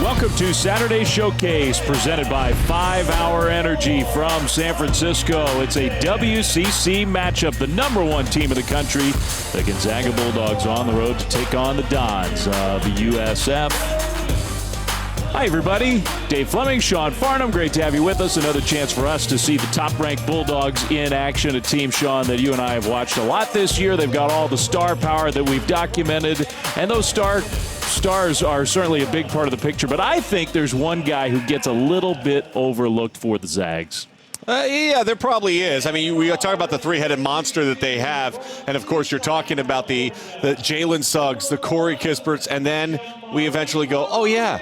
Welcome to Saturday Showcase, presented by 5 Hour Energy from San Francisco. It's a WCC matchup. The #1 team in the country, the Gonzaga Bulldogs, on the road to take on the Dons of USF. Hi, everybody. Dave Fleming, Sean Farnham. Great to have you with us. Another chance for us to see the top-ranked Bulldogs in action, a team, Sean, that you and I have watched a lot this year. They've got all the star power that we've documented, and those stars are certainly a big part of the picture, but I think there's one guy who gets a little bit overlooked for the Zags. Yeah, there probably is. I mean, we talk about the three-headed monster that they have, and of course you're talking about the Jalen Suggs, the Corey Kisperts, and then we eventually go, oh yeah,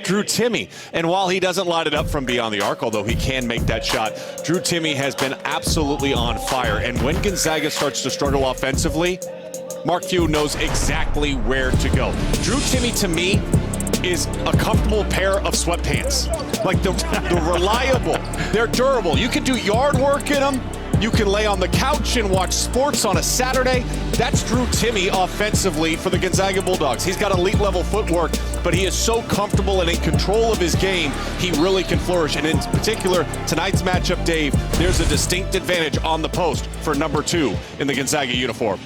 Drew Timme. And while he doesn't light it up from beyond the arc, although he can make that shot, Drew Timme has been absolutely on fire. And when Gonzaga starts to struggle offensively, Mark Few knows exactly where to go. Drew Timme, to me, is a comfortable pair of sweatpants. Like, they're reliable. They're durable. You can do yard work in them. You can lay on the couch and watch sports on a Saturday. That's Drew Timme offensively for the Gonzaga Bulldogs. He's got elite-level footwork, but he is so comfortable and in control of his game, he really can flourish. And in particular, tonight's matchup, Dave, there's a distinct advantage on the post for #2 in the Gonzaga uniform.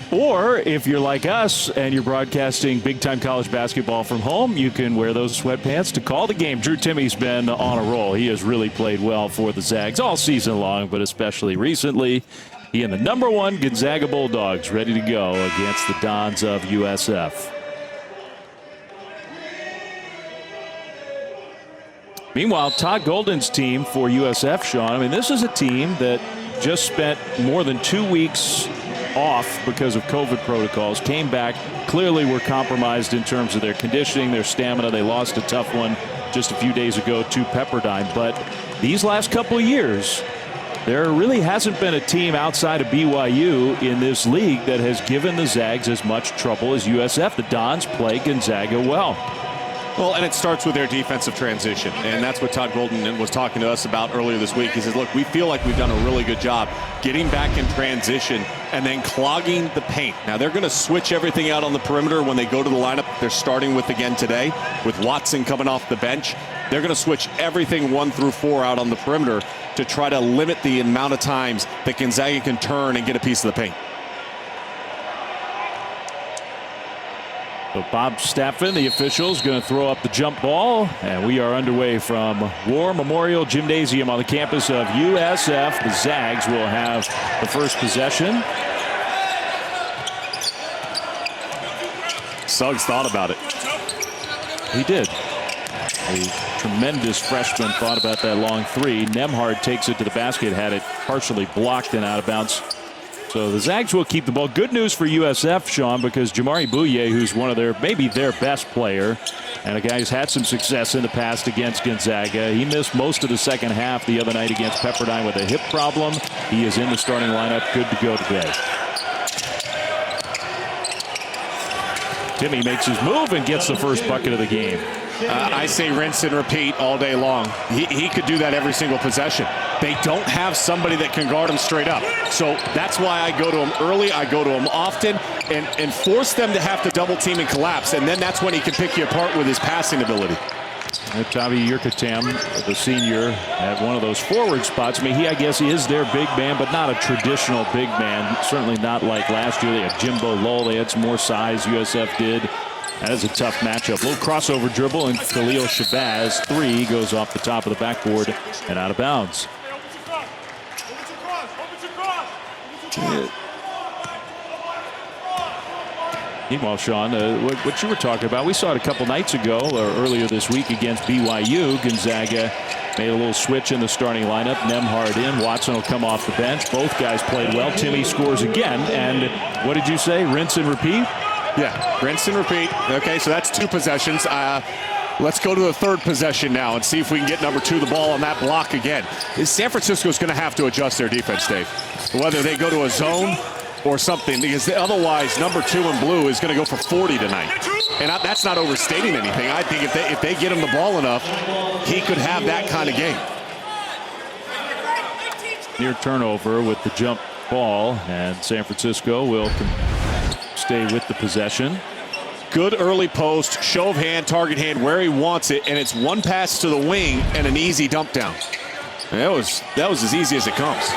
Or if you're like us and you're broadcasting big-time college basketball from home, you can wear those sweatpants to call the game. Drew Timme's been on a roll. He has really played well for the Zags all season long, but especially recently. He and the #1 Gonzaga Bulldogs ready to go against the Dons of USF. Meanwhile, Todd Golden's team for USF, Sean, I mean, this is a team that just spent more than 2 weeks off because of COVID protocols, came back, clearly were compromised in terms of their conditioning, their stamina. They lost a tough one just a few days ago to Pepperdine. But these last couple of years, there really hasn't been a team outside of BYU in this league that has given the Zags as much trouble as USF. The Dons play Gonzaga well. Well, and it starts with their defensive transition, and that's what Todd Golden was talking to us about earlier this week. He says, look, we feel like we've done a really good job getting back in transition and then clogging the paint. Now, they're going to switch everything out on the perimeter when they go to the lineup they're starting with again today, with Watson coming off the bench. They're going to switch everything 1 through 4 out on the perimeter to try to limit the amount of times that Gonzaga can turn and get a piece of the paint. So Bob Staffen, the official, is going to throw up the jump ball, and we are underway from War Memorial Gymnasium on the campus of USF. The Zags will have the first possession. Suggs thought about it. He did. A tremendous freshman thought about that long three. Nembhard takes it to the basket, had it partially blocked and out of bounds. So the Zags will keep the ball. Good news for USF, Sean, because Jamari Bouye, who's one of maybe their best player, and a guy who's had some success in the past against Gonzaga. He missed most of the second half the other night against Pepperdine with a hip problem. He is in the starting lineup, good to go today. Timme makes his move and gets the first bucket of the game. I say rinse and repeat all day long. He could do that every single possession. They don't have somebody that can guard him straight up. So that's why I go to him early, I go to him often, and force them to have to double team and collapse. And then that's when he can pick you apart with his passing ability. Tavi Yurkatam, the senior, at one of those forward spots. I mean, I guess he is their big man, but not a traditional big man. Certainly not like last year. They had Jimbo Lowell. They had some more size. USF did. That is a tough matchup. Little crossover dribble, and Khalil Shabazz, 3, goes off the top of the backboard and out of bounds. Meanwhile, Sean, what you were talking about, we saw it a couple nights ago or earlier this week against BYU. Gonzaga made a little switch in the starting lineup. Nembhard in. Watson will come off the bench. Both guys played well. Timme scores again. And what did you say? Rinse and repeat? Yeah, rinse and repeat. Okay, so that's 2 possessions. Let's go to the 3rd possession now and see if we can get #2 the ball on that block again. San Francisco's going to have to adjust their defense, Dave. Whether they go to a zone or something, because otherwise #2 in blue is going to go for 40 tonight. And that's not overstating anything. I think if they get him the ball enough, he could have that kind of game. Near turnover with the jump ball, and San Francisco will stay with the possession. Good early post, show of hand, target hand, where he wants it, and it's one pass to the wing and an easy dump down. And that was as easy as it comes.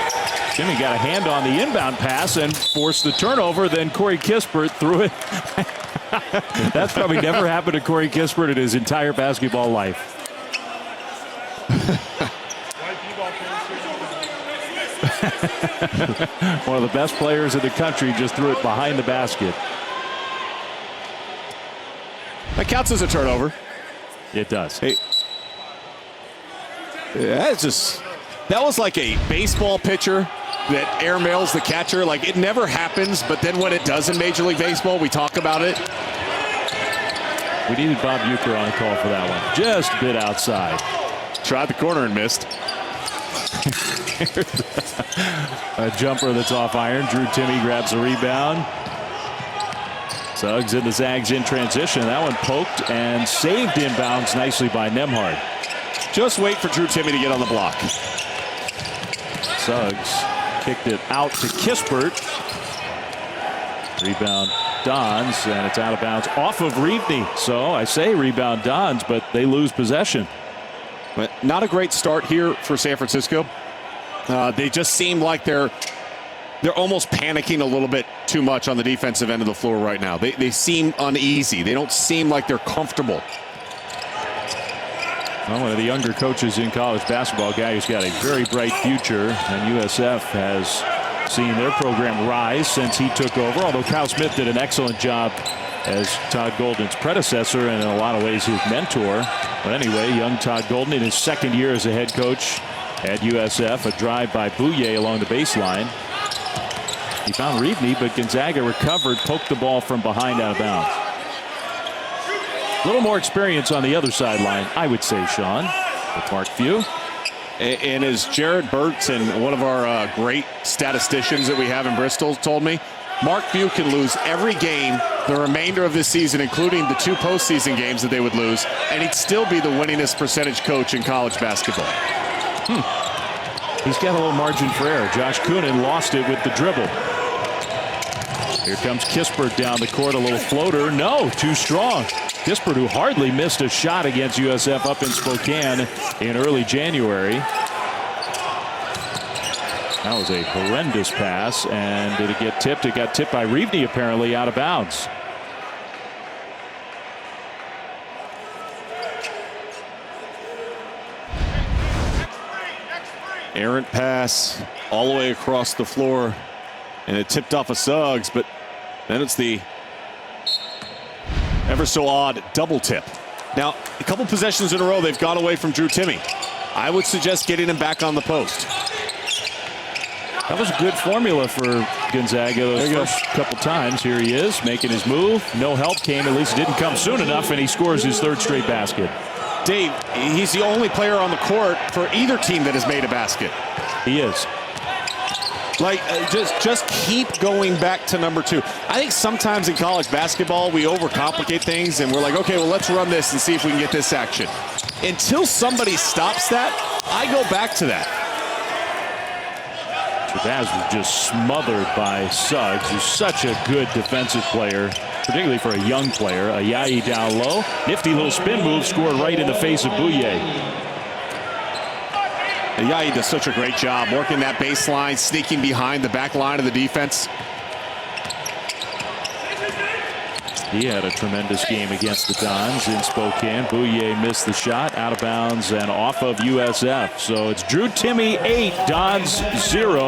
Jimmy got a hand on the inbound pass and forced the turnover. Then Corey Kispert threw it. That's probably never happened to Corey Kispert in his entire basketball life. One of the best players in the country just threw it behind the basket. That counts as a turnover. It does. Hey, that was like a baseball pitcher that airmails the catcher. Like, it never happens, but then when it does in Major League Baseball, we talk about it. We needed Bob Uecker on the call for that one. Just a bit outside. Tried the corner and missed. A jumper that's off iron. Drew Timme grabs the rebound. Suggs into Zags in transition. That one poked and saved inbounds nicely by Nembhard. Just wait for Drew Timme to get on the block. Suggs kicked it out to Kispert. Rebound Dons, and it's out of bounds off of Reevney. So I say rebound Dons, but they lose possession. But not a great start here for San Francisco. They just seem like they're almost panicking a little bit too much on the defensive end of the floor right now. They seem uneasy. They don't seem like they're comfortable. Well, one of the younger coaches in college basketball, guy who's got a very bright future, and USF has seen their program rise since he took over, although Kyle Smith did an excellent job as Todd Golden's predecessor and in a lot of ways his mentor. But anyway, young Todd Golden in his second year as a head coach at USF, a drive by Bouye along the baseline. He found Reevney, but Gonzaga recovered, poked the ball from behind out of bounds. A little more experience on the other sideline, I would say, Sean, with Mark Few. And as Jared Burtson, one of our great statisticians that we have in Bristol, told me, Mark Few can lose every game the remainder of this season, including the 2 postseason games that they would lose, and he'd still be the winningest percentage coach in college basketball. He's got a little margin for error. Josh Coonan lost it with the dribble. Here comes Kispert down the court, a little floater. No, too strong. Kispert, who hardly missed a shot against USF up in Spokane in early January. That was a horrendous pass, and did it get tipped? It got tipped by Reevney, apparently, out of bounds. Errant pass all the way across the floor, and it tipped off of Suggs, but then it's the ever so odd double tip. Now, a couple possessions in a row, they've gone away from Drew Timme. I would suggest getting him back on the post. That was a good formula for Gonzaga those first couple times. Here he is making his move. No help came, at least it didn't come soon enough, and he scores his 3rd straight basket. Dave, he's the only player on the court for either team that has made a basket. He is. Like, just keep going back to number 2. I think sometimes in college basketball, we overcomplicate things, and we're like, okay, well, let's run this and see if we can get this action. Until somebody stops that, I go back to that. Shabazz was just smothered by Suggs, who's such a good defensive player, particularly for a young player. Ayayi down low. Nifty little spin move, scored right in the face of Bouye. Ayayi does such a great job working that baseline, sneaking behind the back line of the defense. He had a tremendous game against the Dons in Spokane. Bouye missed the shot, out of bounds and off of USF. So it's Drew Timme 8, Dons 0.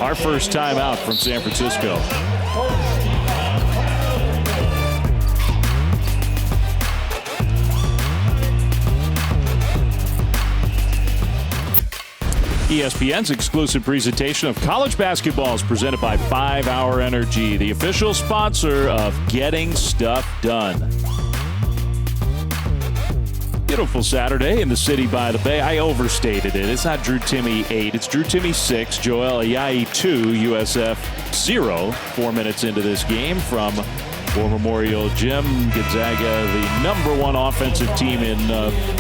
Our first time out from San Francisco. ESPN's exclusive presentation of college basketball is presented by 5 Hour Energy, the official sponsor of Getting Stuff Done. Beautiful Saturday in the city by the bay. I overstated it. It's not Drew Timme 8. It's Drew Timme 6, Joel Ayayi 2, USF 0. 4 minutes into this game from War Memorial Gym. Gonzaga, the #1 offensive team in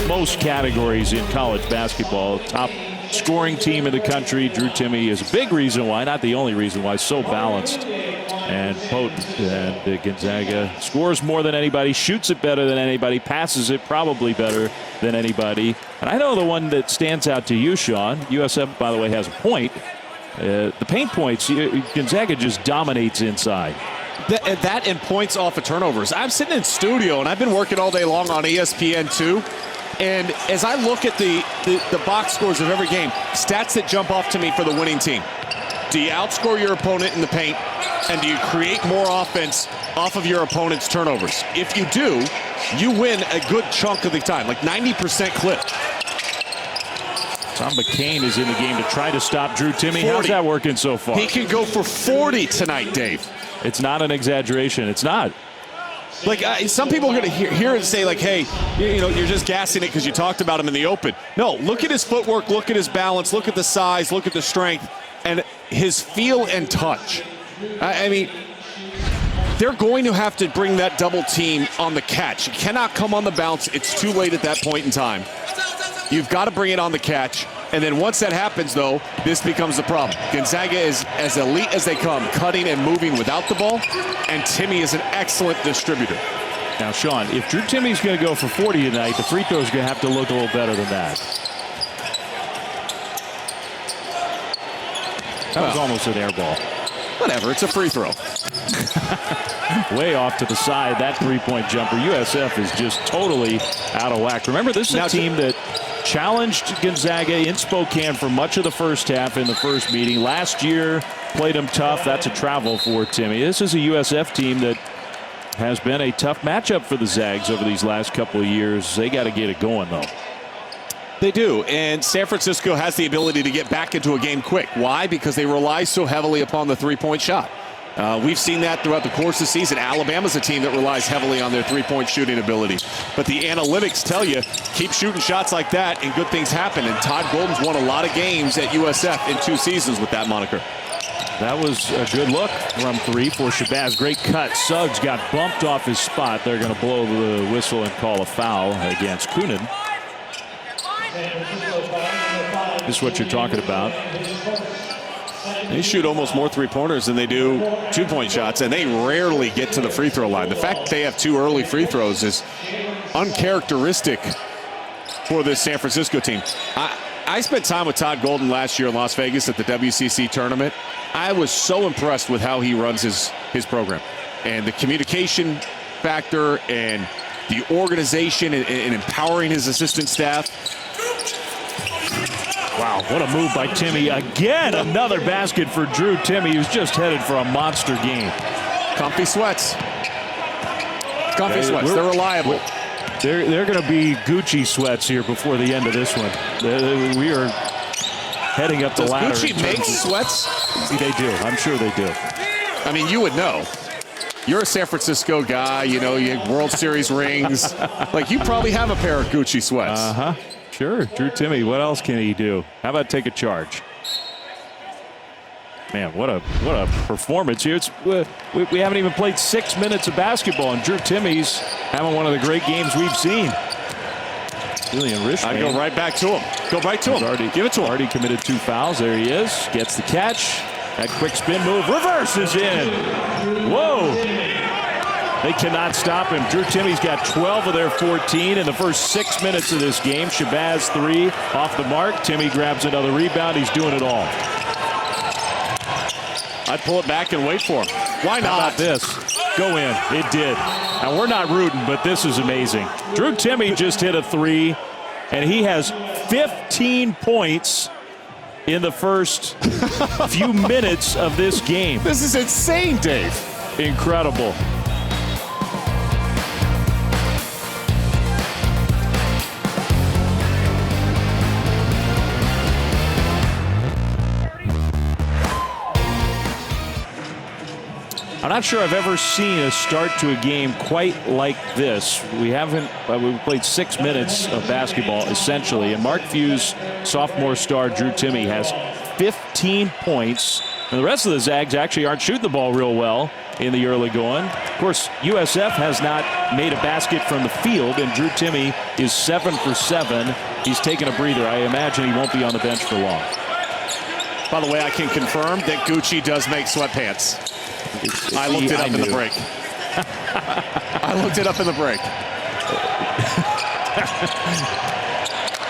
most categories in college basketball. Top scoring team in the country. Drew Timme is a big reason why, not the only reason why, so balanced and potent. And Gonzaga scores more than anybody, shoots it better than anybody, passes it probably better than anybody. And I know the one that stands out to you, Sean, USF, by the way, has a point. The paint points, Gonzaga just dominates inside. That and points off of turnovers. I'm sitting in studio, and I've been working all day long on ESPN2. And as I look at the box scores of every game, stats that jump off to me for the winning team. Do you outscore your opponent in the paint? And do you create more offense off of your opponent's turnovers? If you do, you win a good chunk of the time, like 90% clip. Tom McCain is in the game to try to stop Drew Timme. How's that working so far? He can go for 40 tonight, Dave. It's not an exaggeration. It's not. Like, some people are going to hear it and say, like, hey, you're just gassing it because you talked about him in the open. No, look at his footwork, look at his balance, look at the size, look at the strength, and his feel and touch. I mean, they're going to have to bring that double team on the catch. You cannot come on the bounce. It's too late at that point in time. You've got to bring it on the catch. And then once that happens, though, this becomes the problem. Gonzaga is as elite as they come, cutting and moving without the ball, and Timme is an excellent distributor. Now, Sean, if Drew Timme's going to go for 40 tonight, the free throw's going to have to look a little better than that. That was almost an air ball. Whatever, it's a free throw. Way off to the side, that three-point jumper. USF is just totally out of whack. Remember, this is a team that challenged Gonzaga in Spokane for much of the first half in the first meeting. Last year, played them tough. That's a travel for Timme. This is a USF team that has been a tough matchup for the Zags over these last couple of years. They got to get it going, though. They do, and San Francisco has the ability to get back into a game quick. Why? Because they rely so heavily upon the three-point shot. We've seen that throughout the course of the season. Alabama's a team that relies heavily on their three-point shooting ability. But the analytics tell you, keep shooting shots like that and good things happen. And Todd Golden's won a lot of games at USF in 2 seasons with that moniker. That was a good look from 3 for Shabazz. Great cut. Suggs got bumped off his spot. They're going to blow the whistle and call a foul against Kunin. This is what you're talking about. They shoot almost more three-pointers than they do two-point shots, and they rarely get to the free throw line. The fact that they have 2 early free throws is uncharacteristic for this San Francisco team. I spent time with Todd Golden last year in Las Vegas at the WCC tournament. I was so impressed with how he runs his program. And the communication factor and the organization and empowering his assistant staff. Wow, what a move by Timme. Again, another basket for Drew Timme, who's just headed for a monster game. Comfy sweats. Comfy sweats. They're reliable. They're going to be Gucci sweats here before the end of this one. We are heading up the ladder. Does Gucci make sweats? They do. I'm sure they do. I mean, you would know. You're a San Francisco guy. You know, you have World Series rings. Like, you probably have a pair of Gucci sweats. Uh-huh. Sure, Drew Timme, what else can he do? How about take a charge? Man, what a performance here. We haven't even played 6 minutes of basketball, and Drew Timme's having one of the great games we've seen. Julian Richmond. I go right back to him. Go right to him. Give it to him. Already committed 2 fouls. There he is. Gets the catch. That quick spin move. Reverses in. Whoa. They cannot stop him. Drew Timme's got 12 of their 14 in the first 6 minutes of this game. Shabazz 3 off the mark. Timme grabs another rebound. He's doing it all. I'd pull it back and wait for him. Why not? How about this? Go in. It did. Now, we're not rooting, but this is amazing. Drew Timme just hit a 3, and he has 15 points in the first few minutes of this game. This is insane, Dave. Incredible. I'm not sure I've ever seen a start to a game quite like this. We played 6 minutes of basketball, essentially, and Mark Few's sophomore star, Drew Timme, has 15 points. And the rest of the Zags actually aren't shooting the ball real well in the early going. Of course, USF has not made a basket from the field, and Drew Timme is 7 for 7 he's taking a breather. I imagine he won't be on the bench for long. By the way, I can confirm that Gucci does make sweatpants. I looked it up in the break. I looked it up in the break.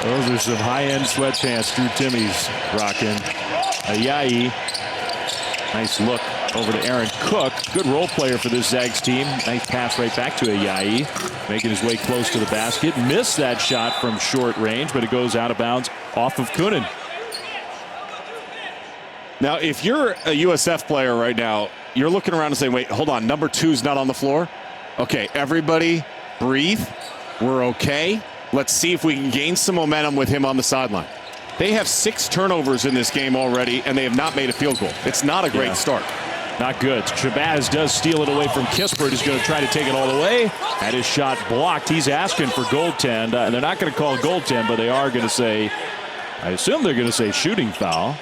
Those are some high-end sweatpants Drew Timmy's rocking. Ayayi. Nice look over to Aaron Cook. Good role player for this Zags team. Nice pass right back to Ayayi. Making his way close to the basket. Missed that shot from short range, but it goes out of bounds off of Kunin. Now, if you're a USF player right now, you're looking around and saying, wait, hold on, number 2's not on the floor? Okay, everybody breathe. We're okay. Let's see if we can gain some momentum with him on the sideline. They have 6 turnovers in this game already, and they have not made a field goal. It's not a great start. Not good. Shabazz does steal it away from Kispert. He's going to try to take it all the way. Had his shot blocked. He's asking for goaltend. They're not going to call goaltend, but they are going to say, I assume they're going to say shooting foul.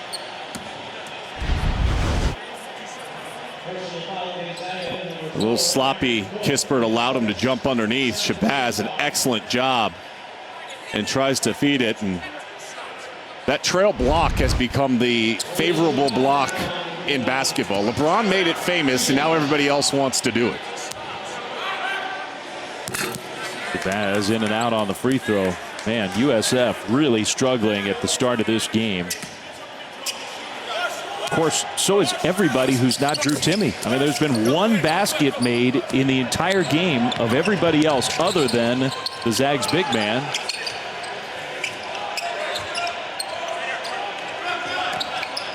A little sloppy. Kispert allowed him to jump underneath. Shabazz, an excellent job, and tries to feed it. And that trail block has become the favorable block in basketball. LeBron made it famous, and now everybody else wants to do it. Shabazz in and out on the free throw. Man, USF really struggling at the start of this game. Of course, so is everybody who's not Drew Timme. I mean, there's been one basket made in the entire game of everybody else other than the Zags big man.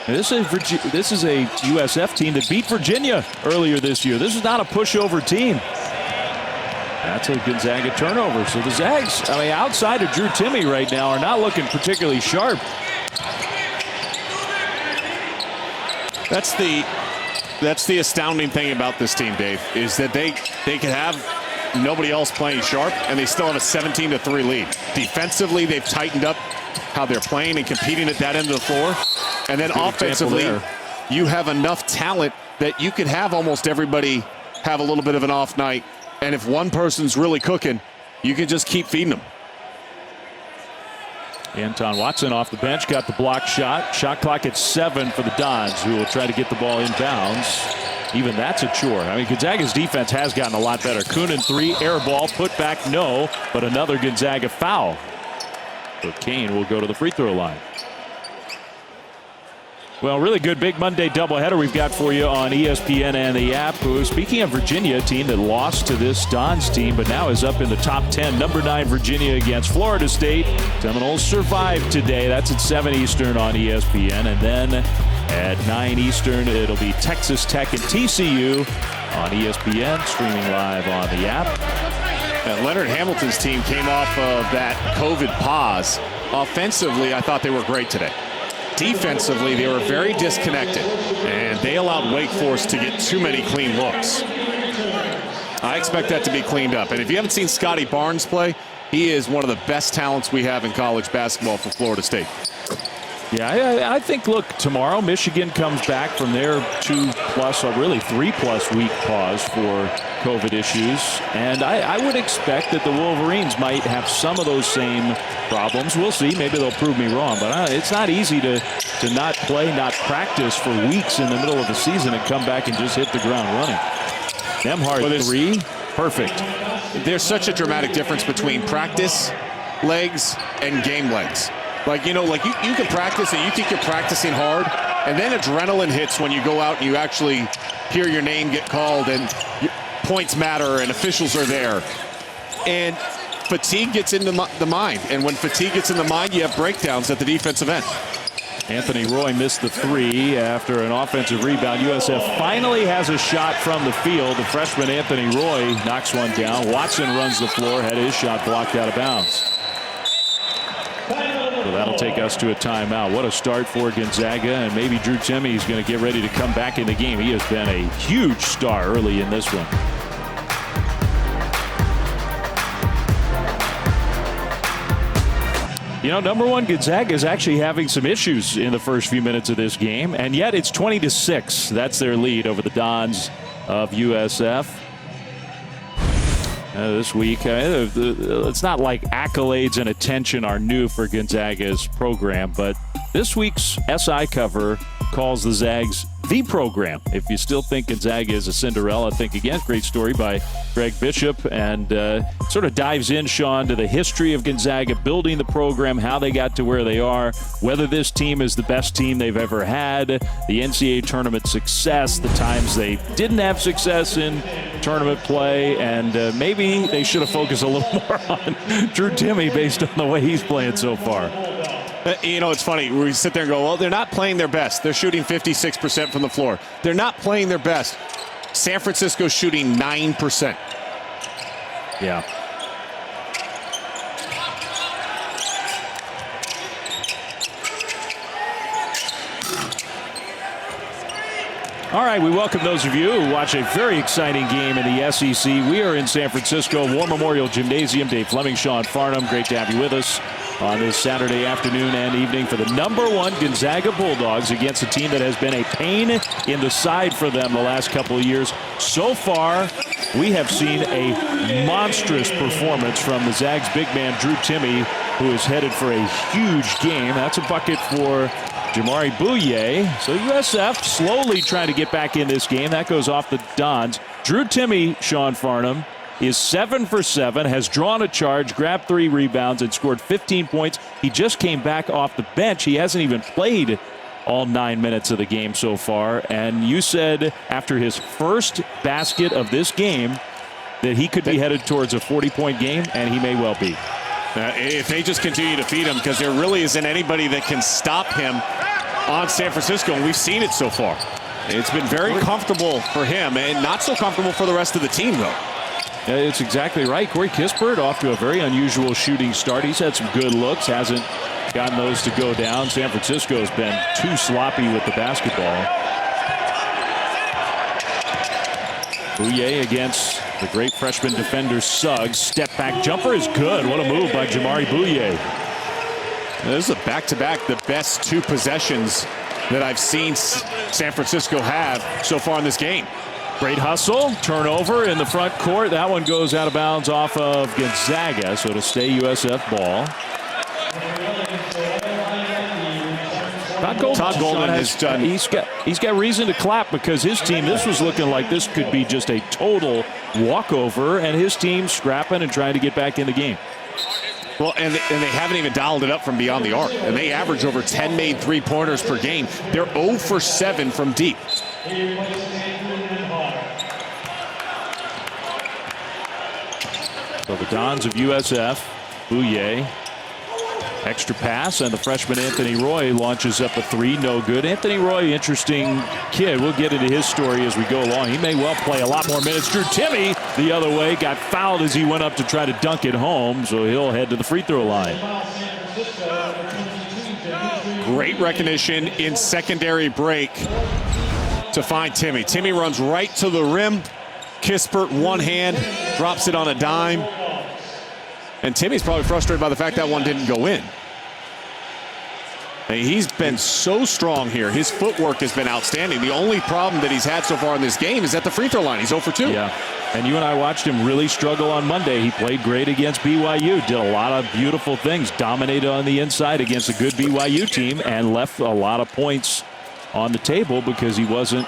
This is a USF team that beat Virginia earlier this year. This is not a pushover team. That's a Gonzaga turnover. So the Zags, I mean, outside of Drew Timme right now, are not looking particularly sharp. That's the astounding thing about this team, Dave, is that they can have nobody else playing sharp, and they still have a 17-3 lead. Defensively, they've tightened up how they're playing and competing at that end of the floor. And then offensively, you have enough talent that you could have almost everybody have a little bit of an off night. And if one person's really cooking, you can just keep feeding them. Anton Watson off the bench, got the block shot. Shot clock at 7 for the Dons, who will try to get the ball inbounds. Even that's a chore. I mean, Gonzaga's defense has gotten a lot better. Kunin 3, air ball, put back, no, but another Gonzaga foul. So Kane will go to the free throw line. Well, really good big Monday doubleheader we've got for you on ESPN and the app. Speaking of Virginia, a team that lost to this Dons team, but now is up in the top 10. Number 9 Virginia against Florida State. Seminoles survived today. That's at 7 Eastern on ESPN. And then at 9 Eastern, it'll be Texas Tech and TCU on ESPN, streaming live on the app. And Leonard Hamilton's team came off of that COVID pause. Offensively, I thought they were great today. Defensively, they were very disconnected, and they allowed Wake Forest to get too many clean looks. I expect that to be cleaned up. And if you haven't seen Scotty Barnes play, he is one of the best talents we have in college basketball for Florida State. Yeah, I think, look, tomorrow Michigan comes back from their 2+ or really 3+ week pause for COVID issues. And I would expect that the Wolverines might have some of those same problems. We'll see. Maybe they'll prove me wrong. But it's not easy to not play, not practice for weeks in the middle of the season and come back and just hit the ground running. Nemhard 3, perfect. There's such a dramatic difference between practice legs and game legs. Like, you know, like you can practice and you think you're practicing hard, and then adrenaline hits when you go out and you actually hear your name get called and points matter and officials are there. And fatigue gets into the mind. And when fatigue gets in the mind, you have breakdowns at the defensive end. Anthony Roy missed the 3 after an offensive rebound. USF finally has a shot from the field. The freshman Anthony Roy knocks one down. Watson runs the floor, had his shot blocked out of bounds. So that'll take us to a timeout. What a start for Gonzaga, and maybe Drew Timme is going to get ready to come back in the game. He has been a huge star early in this one. You know, number 1 Gonzaga is actually having some issues in the first few minutes of this game, and yet it's 20-6. That's their lead over the Dons of USF. This week. It's not like accolades and attention are new for Gonzaga's program, but this week's SI cover calls the Zags the program. If you still think Gonzaga is a Cinderella, think again. Great story by Greg Bishop, and sort of dives in, Sean, to the history of Gonzaga, building the program, how they got to where they are, whether this team is the best team they've ever had, the NCAA tournament success, the times they didn't have success in tournament play, and maybe they should have focused a little more on Drew Timme based on the way he's playing so far. You know, it's funny. We sit there and go, well, they're not playing their best. They're shooting 56% from the floor. They're not playing their best. San Francisco's shooting 9%. Yeah. All right, we welcome those of you who watch a very exciting game in the SEC. We are in San Francisco, War Memorial Gymnasium. Dave Fleming, Sean Farnham, great to have you with us on this Saturday afternoon and evening for the #1 Gonzaga Bulldogs against a team that has been a pain in the side for them the last couple of years. So far, we have seen a monstrous performance from the Zags big man Drew Timme, who is headed for a huge game. That's a bucket for Jamari Bouye. So USF slowly trying to get back in this game. That goes off the Dons. Drew Timme, Sean Farnham, is 7 for 7, has drawn a charge, grabbed 3 rebounds, and scored 15 points. He just came back off the bench. He hasn't even played all 9 minutes of the game so far. And you said after his first basket of this game that he could be headed towards a 40-point game, and he may well be. If they just continue to feed him, because there really isn't anybody that can stop him on San Francisco, and we've seen it so far. It's been very comfortable for him, and not so comfortable for the rest of the team, though. It's exactly right. Corey Kispert off to a very unusual shooting start. He's had some good looks, hasn't gotten those to go down. San Francisco's been too sloppy with the basketball. Bouye against the great freshman defender Suggs. Step back jumper is good. What a move by Jamari Bouye. This is a back-to-back, the best 2 possessions that I've seen San Francisco have so far in this game. Great hustle, turnover in the front court. That one goes out of bounds off of Gonzaga, so it'll stay USF ball. Todd Golden has done. He's got reason to clap because his team, this was looking like this could be just a total walkover, and his team scrapping and trying to get back in the game. Well, and they haven't even dialed it up from beyond the arc, and they average over 10 made 3-pointers per game. They're 0 for 7 from deep. So the Dons of USF, Bouye, extra pass, and the freshman Anthony Roy launches up a 3, no good. Anthony Roy, interesting kid. We'll get into his story as we go along. He may well play a lot more minutes. Drew Timme the other way, got fouled as he went up to try to dunk it home, so he'll head to the free throw line. Great recognition in secondary break to find Timme. Timme runs right to the rim. Kispert, one hand, drops it on a dime. And Timmy's probably frustrated by the fact that one didn't go in. And he's been so strong here. His footwork has been outstanding. The only problem that he's had so far in this game is at the free throw line. He's 0 for 2. Yeah, and you and I watched him really struggle on Monday. He played great against BYU, did a lot of beautiful things, dominated on the inside against a good BYU team, and left a lot of points on the table because he wasn't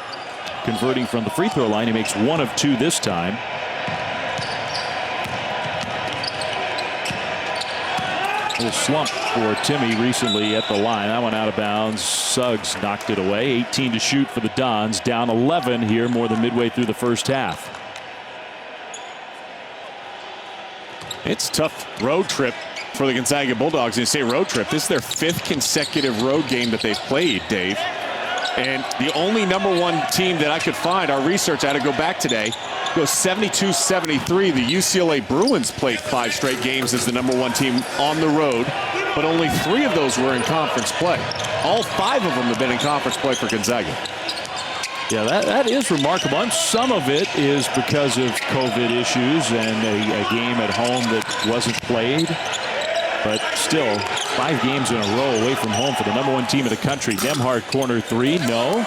converting from the free throw line. He makes 1 of 2 this time. A little slump for Timme recently at the line. That one out of bounds. Suggs knocked it away. 18 to shoot for the Dons. Down 11 here more than midway through the first half. It's a tough road trip for the Gonzaga Bulldogs. And you say road trip, this is their 5th consecutive road game that they've played, Dave. And the only #1 team that I could find, our research, I had to go back today, goes 72-73. The UCLA Bruins played 5 straight games as the #1 team on the road, but only 3 of those were in conference play. All 5 of them have been in conference play for Gonzaga. Yeah, that is remarkable. And some of it is because of COVID issues and a game at home that wasn't played. But still, 5 games in a row away from home for the #1 team in the country. Nembhard corner 3, no.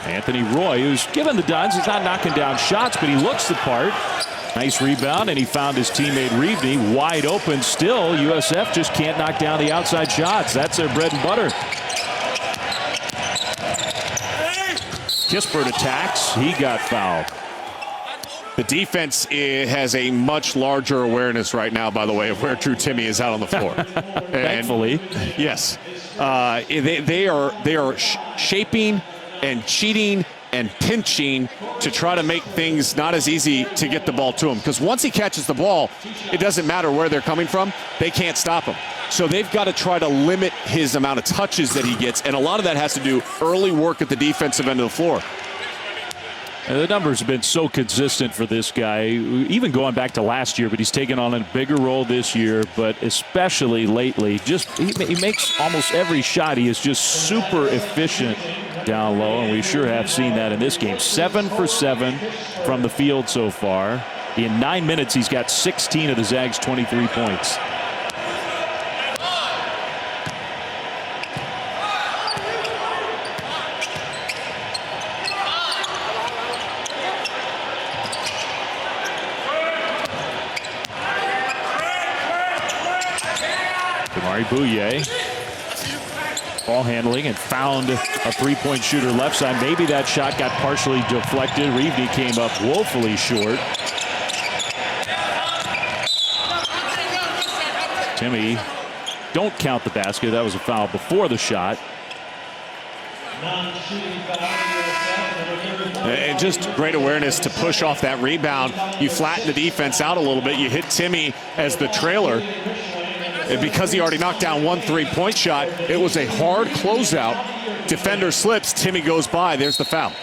Anthony Roy, who's given the Dons, he's not knocking down shots, but he looks the part. Nice rebound, and he found his teammate Reevney wide open. Still, USF just can't knock down the outside shots. That's their bread and butter. Kispert attacks. He got fouled. The defense has a much larger awareness right now, by the way, of where Drew Timme is out on the floor. Thankfully. Yes. They are shaping and cheating and pinching to try to make things not as easy to get the ball to him. Because once he catches the ball, it doesn't matter where they're coming from. They can't stop him. So they've got to try to limit his amount of touches that he gets. And a lot of that has to do early work at the defensive end of the floor. The numbers have been so consistent for this guy, even going back to last year, but he's taken on a bigger role this year, but especially lately. He makes almost every shot. He is just super efficient down low, and we sure have seen that in this game. 7 for 7 from the field so far. In 9 minutes, he's got 16 of the Zags' 23 points. Bouye, ball handling, and found a three-point shooter left side. Maybe that shot got partially deflected. Reevney came up woefully short. Timme, don't count the basket. That was a foul before the shot. And just great awareness to push off that rebound. You flatten the defense out a little bit. You hit Timme as the trailer. And because he already knocked down one three-point shot, it was a hard closeout. Defender slips. Timme goes by. There's the foul.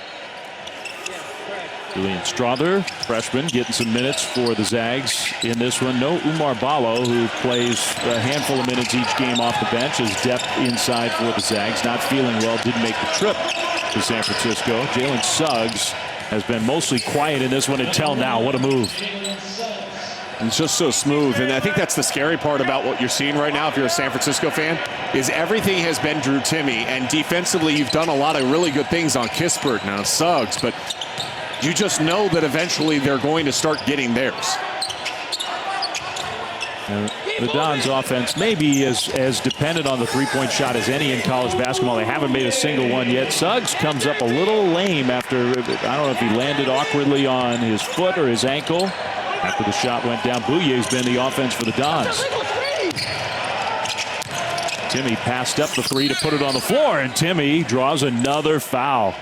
Julian Strother, freshman, getting some minutes for the Zags in this one. No Umar Ballo, who plays a handful of minutes each game off the bench, as depth inside for the Zags. Not feeling well, didn't make the trip to San Francisco. Jalen Suggs has been mostly quiet in this one until now. What a move. And it's just so smooth. And I think that's the scary part about what you're seeing right now if you're a San Francisco fan, is everything has been Drew Timme. And defensively, you've done a lot of really good things on Kispert and on Suggs, but you just know that eventually they're going to start getting theirs. The Dons offense may be as dependent on the three-point shot as any in college basketball. They haven't made a single one yet. Suggs comes up a little lame after, I don't know if he landed awkwardly on his foot or his ankle. After the shot went down, Bouye's been the offense for the Dons. Timme passed up the three to put it on the floor, and Timme draws another foul.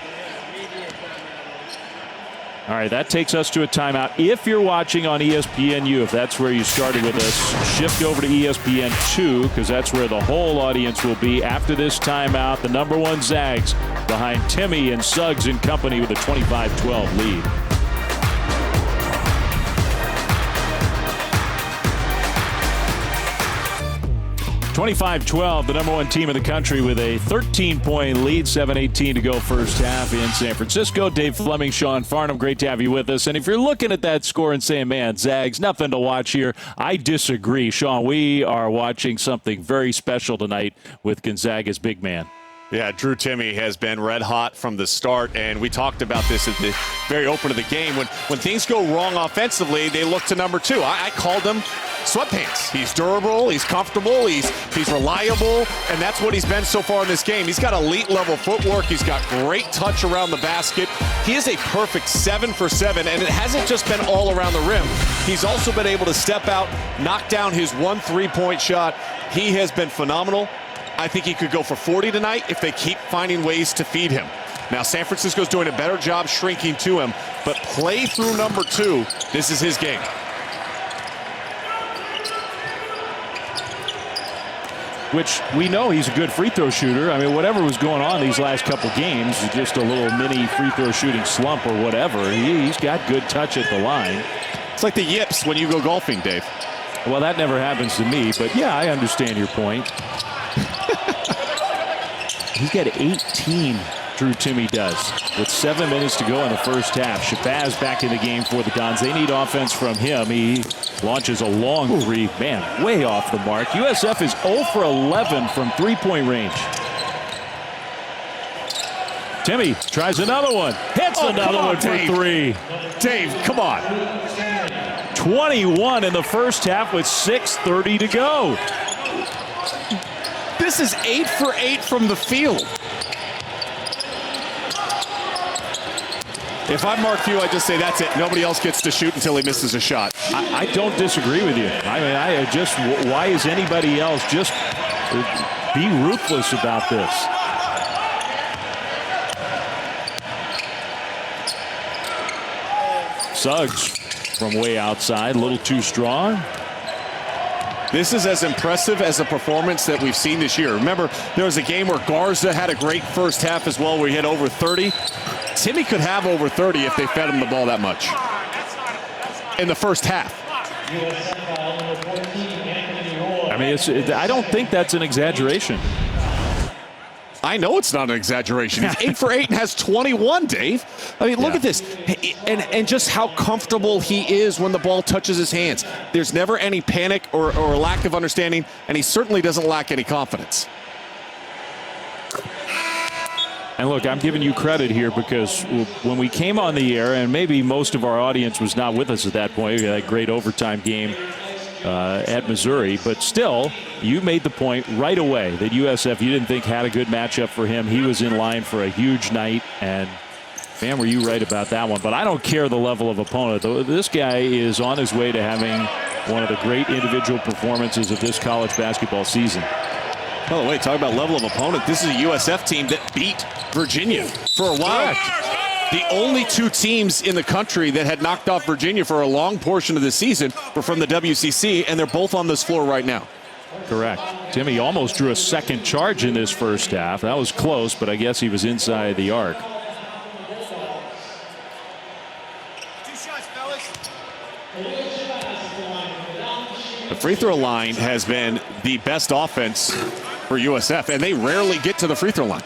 All right, that takes us to a timeout. If you're watching on ESPNU, if that's where you started with us, shift over to ESPN2, because that's where the whole audience will be after this timeout. The #1 Zags behind Timme and Suggs and company with a 25-12 lead. 25-12, the #1 team in the country with a 13-point lead, 7:18 to go first half in San Francisco. Dave Fleming, Sean Farnham, great to have you with us. And if you're looking at that score and saying, man, Zags, nothing to watch here, I disagree. Sean, we are watching something very special tonight with Gonzaga's big man. Yeah, Drew Timme has been red hot from the start, and we talked about this at the very open of the game. When things go wrong offensively, they look to #2. I called him sweatpants. He's durable, he's comfortable, he's reliable, and that's what he's been so far in this game. He's got elite level footwork, he's got great touch around the basket. He is a perfect 7 for 7, and it hasn't just been all around the rim. He's also been able to step out, knock down his one three-point shot. He has been phenomenal. I think he could go for 40 tonight if they keep finding ways to feed him. Now, San Francisco's doing a better job shrinking to him, but play through #2. This is his game. Which we know he's a good free throw shooter. I mean, whatever was going on these last couple games, just a little mini free throw shooting slump or whatever, he's got good touch at the line. It's like the yips when you go golfing, Dave. Well, that never happens to me, but yeah, I understand your point. He's got 18, Drew Timme does, with 7 minutes to go in the first half. Shabazz back in the game for the Dons. They need offense from him. He launches a long three. Man, way off the mark. USF is 0 for 11 from three-point range. Timme tries another one. Hits another one for three. Dave, come on. 21 in the first half with 6:30 to go. This is 8 for 8 from the field. If I'm Mark Few, I just say that's it. Nobody else gets to shoot until he misses a shot. I don't disagree with you. I mean, why is anybody else just be ruthless about this? Suggs from way outside, a little too strong. This is as impressive as a performance that we've seen this year. Remember, there was a game where Garza had a great first half as well, where he had over 30. Timmy could have over 30 if they fed him the ball that much in the first half. I mean, I don't think that's an exaggeration. I know it's not an exaggeration. He's 8 for 8 and has 21, Dave. I mean, look at this. And just how comfortable he is when the ball touches his hands. There's never any panic or lack of understanding, and he certainly doesn't lack any confidence. And look, I'm giving you credit here because when we came on the air, and maybe most of our audience was not with us at that point, we had that great overtime game at Missouri, but still, you made the point right away that USF, you didn't think had a good matchup for him. He was in line for a huge night, and man, were you right about that one. But I don't care the level of opponent. This guy is on his way to having one of the great individual performances of this college basketball season. By the way, talk about level of opponent. This is a USF team that beat Virginia for a while. The only two teams in the country that had knocked off Virginia for a long portion of the season were from the WCC, and they're both on this floor right now. Correct. Timmy almost drew a second charge in this first half. That was close, but I guess he was inside the arc. The free throw line has been the best offense for USF, and they rarely get to the free throw line.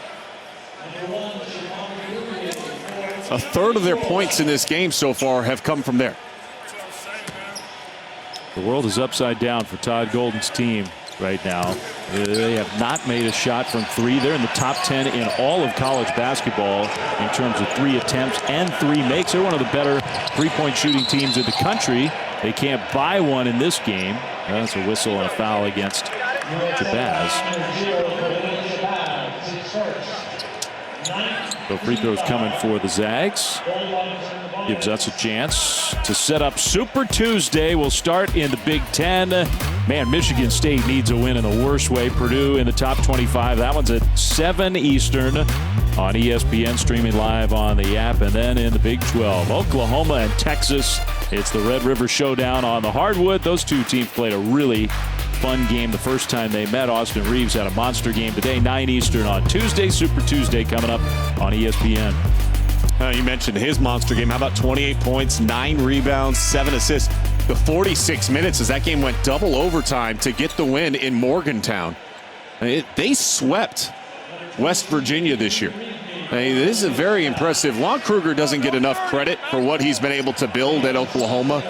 A third of their points in this game so far have come from there. The world is upside down for Todd Golden's team right now. They have not made a shot from three. They're in the top 10 in all of college basketball in terms of 3 attempts and 3 makes. They're one of the better three-point shooting teams in the country. They can't buy one in this game. That's a whistle and a foul against Jabaz. So free throws coming for the Zags. Gives us a chance to set up Super Tuesday. We'll start in the Big Ten. Man, Michigan State needs a win in the worst way. Purdue in the top 25. That one's at 7 Eastern on ESPN, streaming live on the app. And then in the Big 12, Oklahoma and Texas. It's the Red River Showdown on the hardwood. Those two teams played a really fun game the first time they met. Austin Reeves had a monster game today, 9 Eastern on Tuesday. Super Tuesday coming up on ESPN. You mentioned his monster game. How about 28 points, 9 rebounds, 7 assists? The 46 minutes as that game went double overtime to get the win in Morgantown. They swept West Virginia this year. This is very impressive. Lon Kruger doesn't get enough credit for what he's been able to build at Oklahoma.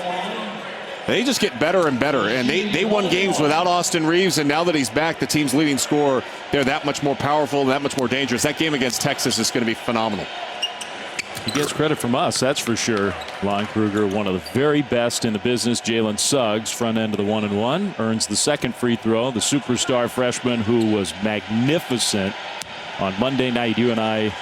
They just get better and better, and they won games without Austin Reeves, and now that he's back, the team's leading scorer, they're that much more powerful and that much more dangerous. That game against Texas is going to be phenomenal. He gets credit from us, that's for sure. Lon Kruger, one of the very best in the business. Jalen Suggs, front end of the 1-and-1, earns the second free throw. The superstar freshman who was magnificent on Monday night. You and I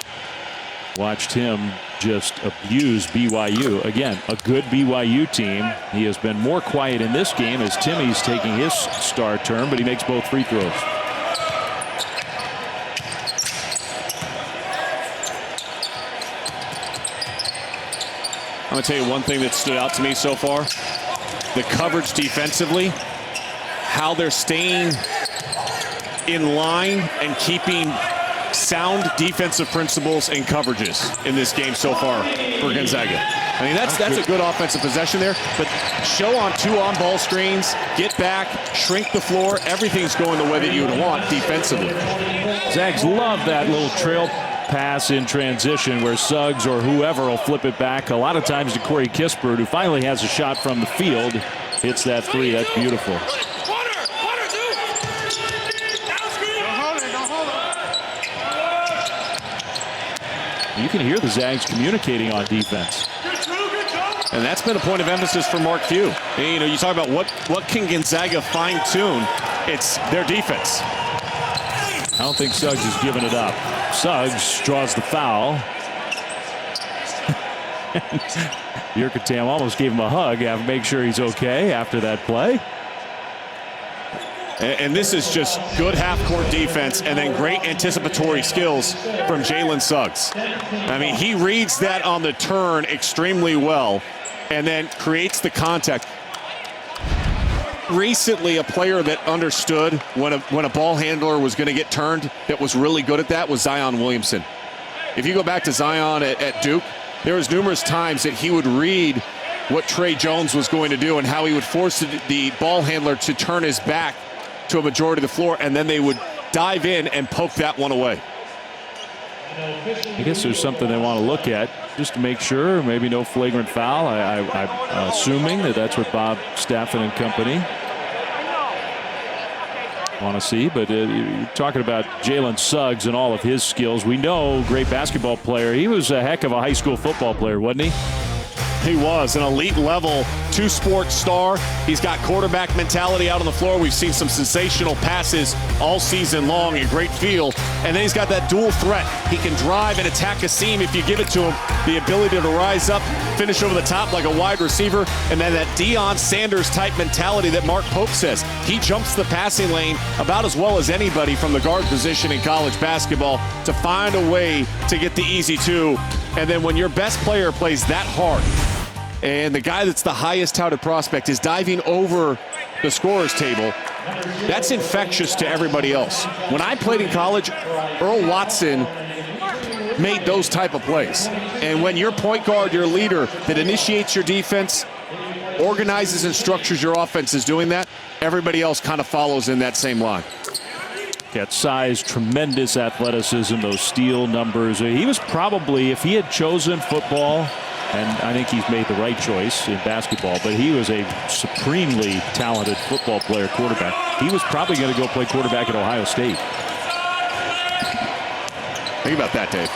watched him just abuse BYU. Again, a good BYU team. He has been more quiet in this game as Timmy's taking his star turn, but he makes both free throws. I'm going to tell you one thing that stood out to me so far. The coverage defensively, how they're staying in line and keeping sound defensive principles and coverages in this game so far for Gonzaga. I mean, that's a good offensive possession there, but show on 2 on-ball screens, get back, shrink the floor. Everything's going the way that you would want defensively. Zags love that little trail pass in transition where Suggs or whoever will flip it back. A lot of times to Corey Kispert, who finally has a shot from the field, hits that 3. That's beautiful. You can hear the Zags communicating on defense. And that's been a point of emphasis for Mark Few. And, you know, you talk about what can Gonzaga fine-tune. It's their defense. I don't think Suggs has given it up. Suggs draws the foul. Yurkatam almost gave him a hug to make sure he's okay after that play. And this is just good half-court defense and then great anticipatory skills from Jalen Suggs. I mean, he reads that on the turn extremely well and then creates the contact. Recently, a player that understood when a ball handler was going to get turned that was really good at that was Zion Williamson. If you go back to Zion at Duke, there was numerous times that he would read what Trey Jones was going to do and how he would force the ball handler to turn his back to a majority of the floor, and then they would dive in and poke that one away. I guess there's something they want to look at just to make sure. Maybe no flagrant foul. I'm assuming that's what Bob Staffen and company want to see. But you're talking about Jalen Suggs and all of his skills. We know, great basketball player. He was a heck of a high school football player, wasn't he? He was an elite level two-sport star. He's got quarterback mentality out on the floor. We've seen some sensational passes all season long, a great feel. And then he's got that dual threat. He can drive and attack a seam if you give it to him. The ability to rise up, finish over the top like a wide receiver. And then that Deion Sanders type mentality that Mark Pope says. He jumps the passing lane about as well as anybody from the guard position in college basketball to find a way to get the easy two. And then when your best player plays that hard, and the guy that's the highest touted prospect is diving over the scorer's table, that's infectious to everybody else. When I played in college, Earl Watson made those type of plays. And when your point guard, your leader that initiates your defense, organizes and structures your offense is doing that, everybody else kind of follows in that same line. Got size, tremendous athleticism, those steal numbers. He was probably, if he had chosen football, and I think he's made the right choice in basketball, but he was a supremely talented football player, quarterback. He was probably going to go play quarterback at Ohio State. Think about that, Dave.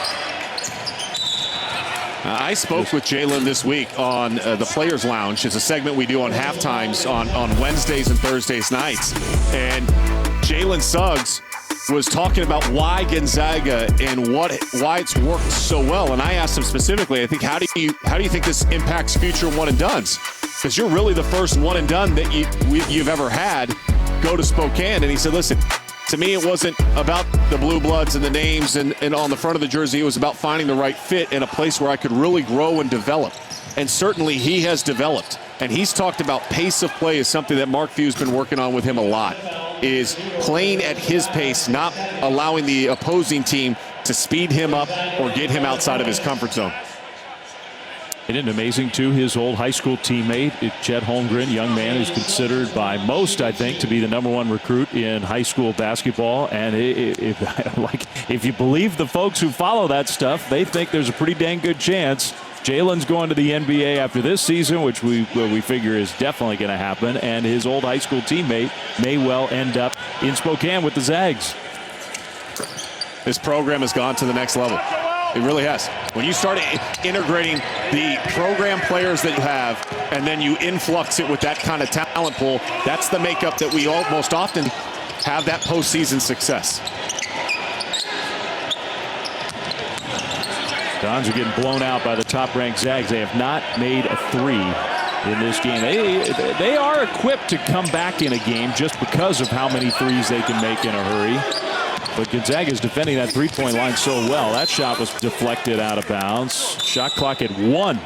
I spoke with Jalen this week on the Players Lounge. It's a segment we do on halftimes on Wednesdays and Thursdays nights. And Jalen Suggs was talking about why Gonzaga and why it's worked so well. And I asked him specifically, I think, how do you think this impacts future one and dones? Because you're really the first one and done that you've ever had go to Spokane. And he said, listen, to me, it wasn't about the blue bloods and the names and on the front of the jersey. It was about finding the right fit in a place where I could really grow and develop. And certainly he has developed. And he's talked about pace of play as something that Mark Few's been working on with him a lot, is playing at his pace, not allowing the opposing team to speed him up or get him outside of his comfort zone. Isn't it amazing, too, his old high school teammate, Chet Holmgren, young man who's considered by most, I think, to be the #1 recruit in high school basketball. And if you believe the folks who follow that stuff, they think there's a pretty dang good chance Jalen's going to the NBA after this season, which we figure is definitely going to happen. And his old high school teammate may well end up in Spokane with the Zags. This program has gone to the next level. It really has. When you start integrating the program players that you have, and then you influx it with that kind of talent pool, that's the makeup that we all most often have that postseason success. Dons are getting blown out by the top-ranked Zags. They have not made a three in this game. They are equipped to come back in a game just because of how many threes they can make in a hurry. But Gonzaga is defending that three-point line so well. That shot was deflected out of bounds. Shot clock at 1.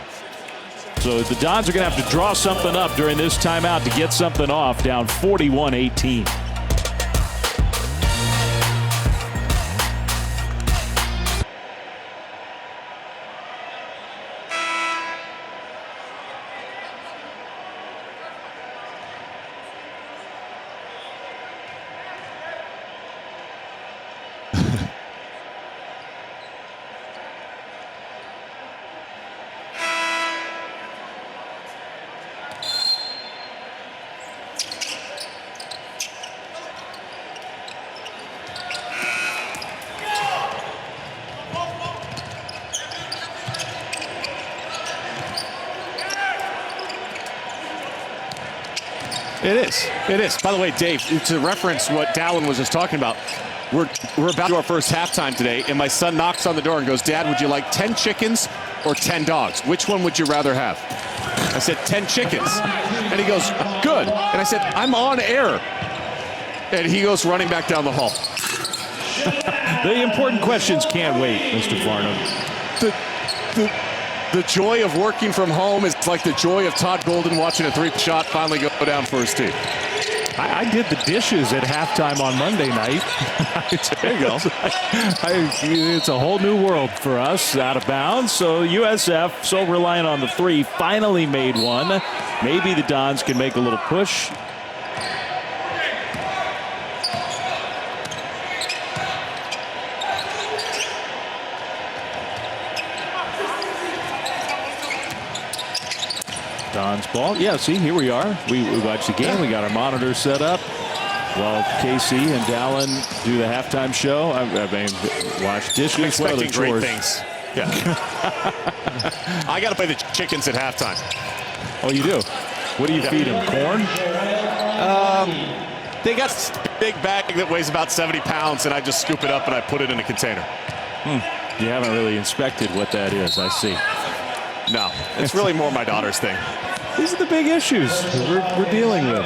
So the Dons are going to have to draw something up during this timeout to get something off, down 41-18. It is. It is. By the way, Dave, to reference what Dallin was just talking about, we're about to do our first halftime today, and my son knocks on the door and goes, Dad, would you like 10 chickens or 10 dogs? Which one would you rather have? I said, 10 chickens. And he goes, good. And I said, I'm on air. And he goes running back down the hall. The important questions can't wait, Mr. Farnham. The joy of working from home is like the joy of Todd Golden watching a three-shot finally go down for his team. I did the dishes at halftime on Monday night. There you go. It's a whole new world for us out of bounds. So USF, so reliant on the three, finally made one. Maybe the Dons can make a little push. Don's ball. Yeah, see, here we are. We watched the game. We got our monitor set up. While Casey and Dallin do the halftime show. I mean, wash dishes. I'm expecting great things. Yeah. I got to play the chickens at halftime. Oh, you do? What do you feed them? Corn? They got a big bag that weighs about 70 pounds, and I just scoop it up and I put it in a container. You haven't really inspected what that is, I see. No, it's really more my daughter's thing. These are the big issues we're dealing with.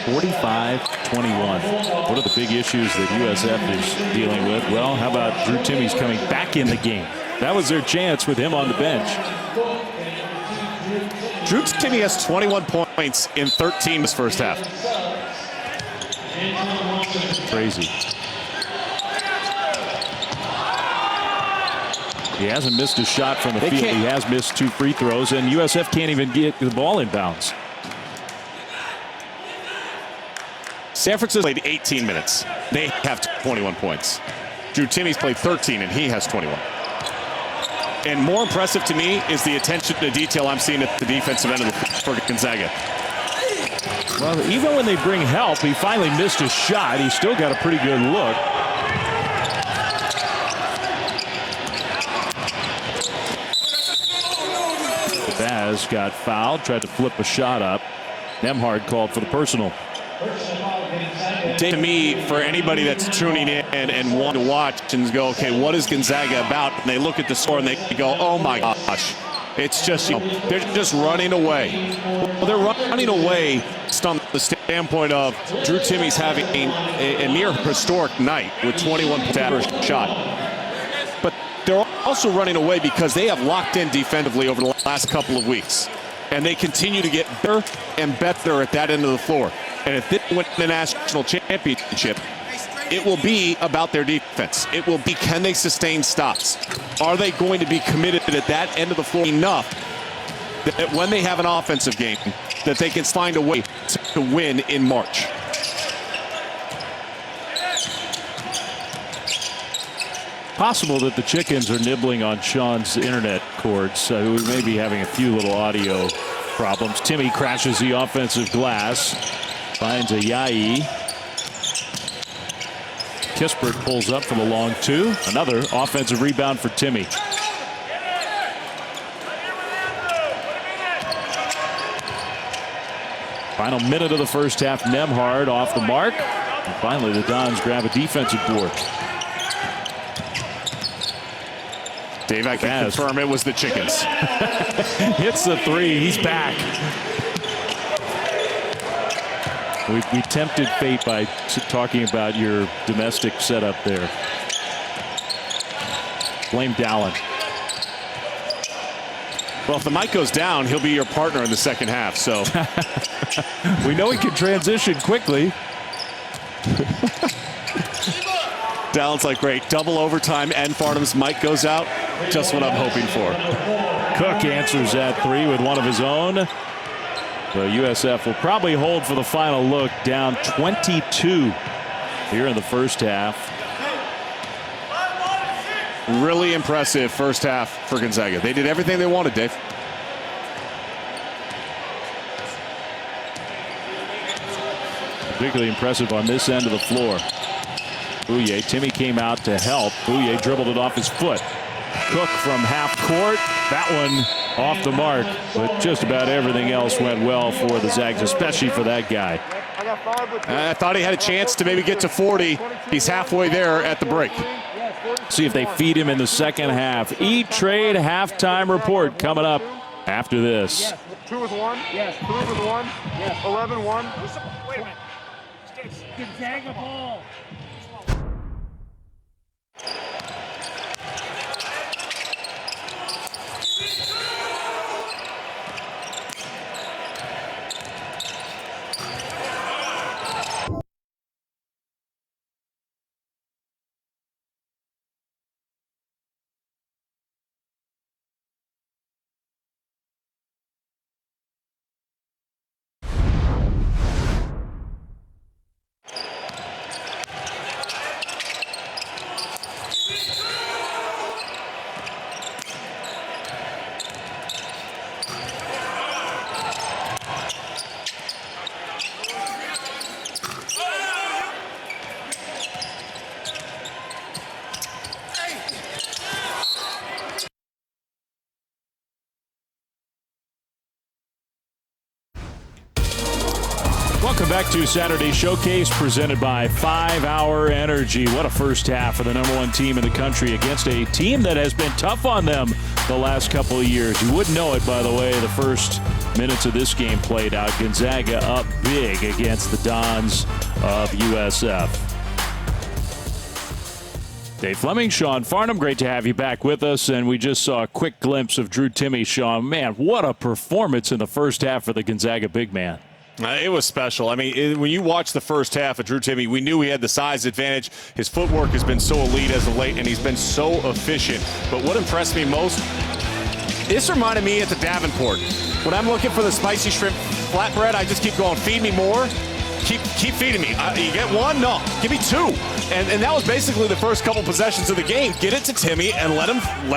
45-21. What are the big issues that USF is dealing with? Well, how about Drew Timmy's coming back in the game? That was their chance with him on the bench. Drew Timmy has 21 points in 13 this first half. Crazy. He hasn't missed a shot from the field. He has missed 2 free throws, and USF can't even get the ball in bounds. San Francisco played 18 minutes. They have 21 points. Drew Timmy's played 13, and he has 21. And more impressive to me is the attention to detail I'm seeing at the defensive end of the for Gonzaga. Well, even when they bring help, he finally missed a shot. He's still got a pretty good look. Baz got fouled, tried to flip a shot up. Nembhard called for the personal. To me, for anybody that's tuning in and want to watch and go, okay, what is Gonzaga about? And they look at the score and they go, oh my gosh, it's just, they're just running away. Well, they're running away from the standpoint of Drew Timmy's having a near historic night with 21 points shot. But they're also running away because they have locked in defensively over the last couple of weeks. And they continue to get better and better at that end of the floor. And if they win the national championship, it will be about their defense. It will be, can they sustain stops? Are they going to be committed at that end of the floor enough that when they have an offensive game, that they can find a way to win in March? Possible that the chickens are nibbling on Sean's internet cords, so we may be having a few little audio problems. Timmy crashes the offensive glass, finds a Yai. Kispert pulls up for the long 2. Another offensive rebound for Timmy. Final minute of the first half. Nembhard off the mark. And finally, the Dons grab a defensive board. Dave, I can confirm it was the chickens. Hits the 3. He's back. We tempted fate by talking about your domestic setup there. Blame Dallin. Well, if the mic goes down, he'll be your partner in the second half. So we know he can transition quickly. Dallin's like, great, double overtime and Farnham's mic goes out. Just what I'm hoping for. Cook answers that 3 with one of his own. So USF will probably hold for the final look, down 22 here in the first half. Really impressive first half for Gonzaga. They did everything they wanted, Dave. Particularly impressive on this end of the floor. Bouye, Timmy came out to help. Bouye dribbled it off his foot. Cook from half court. That one off the mark, but just about everything else went well for the Zags, especially for that guy. I thought he had a chance to maybe get to 40. He's halfway there at the break. See if they feed him in the second half. E-Trade halftime report coming up after this. Yes. 2 with 1. Yes. 3 with 1. Yes. 11-1. Wait a minute. Gonzaga ball. Welcome back to Saturday Showcase presented by 5 Hour Energy. What a first half for the #1 team in the country against a team that has been tough on them the last couple of years. You wouldn't know it, by the way, the first minutes of this game played out. Gonzaga up big against the Dons of USF. Dave Fleming, Sean Farnham, great to have you back with us. And we just saw a quick glimpse of Drew Timme. Sean, man, what a performance in the first half for the Gonzaga big man. It was special. I mean, when you watch the first half of Drew Timme, we knew he had the size advantage. His footwork has been so elite as of late, and he's been so efficient. But what impressed me most, this reminded me at the Davenport. When I'm looking for the spicy shrimp flatbread, I just keep going, feed me more. Keep feeding me. You get one? No. Give me 2. And that was basically the first couple possessions of the game. Get it to Timme and let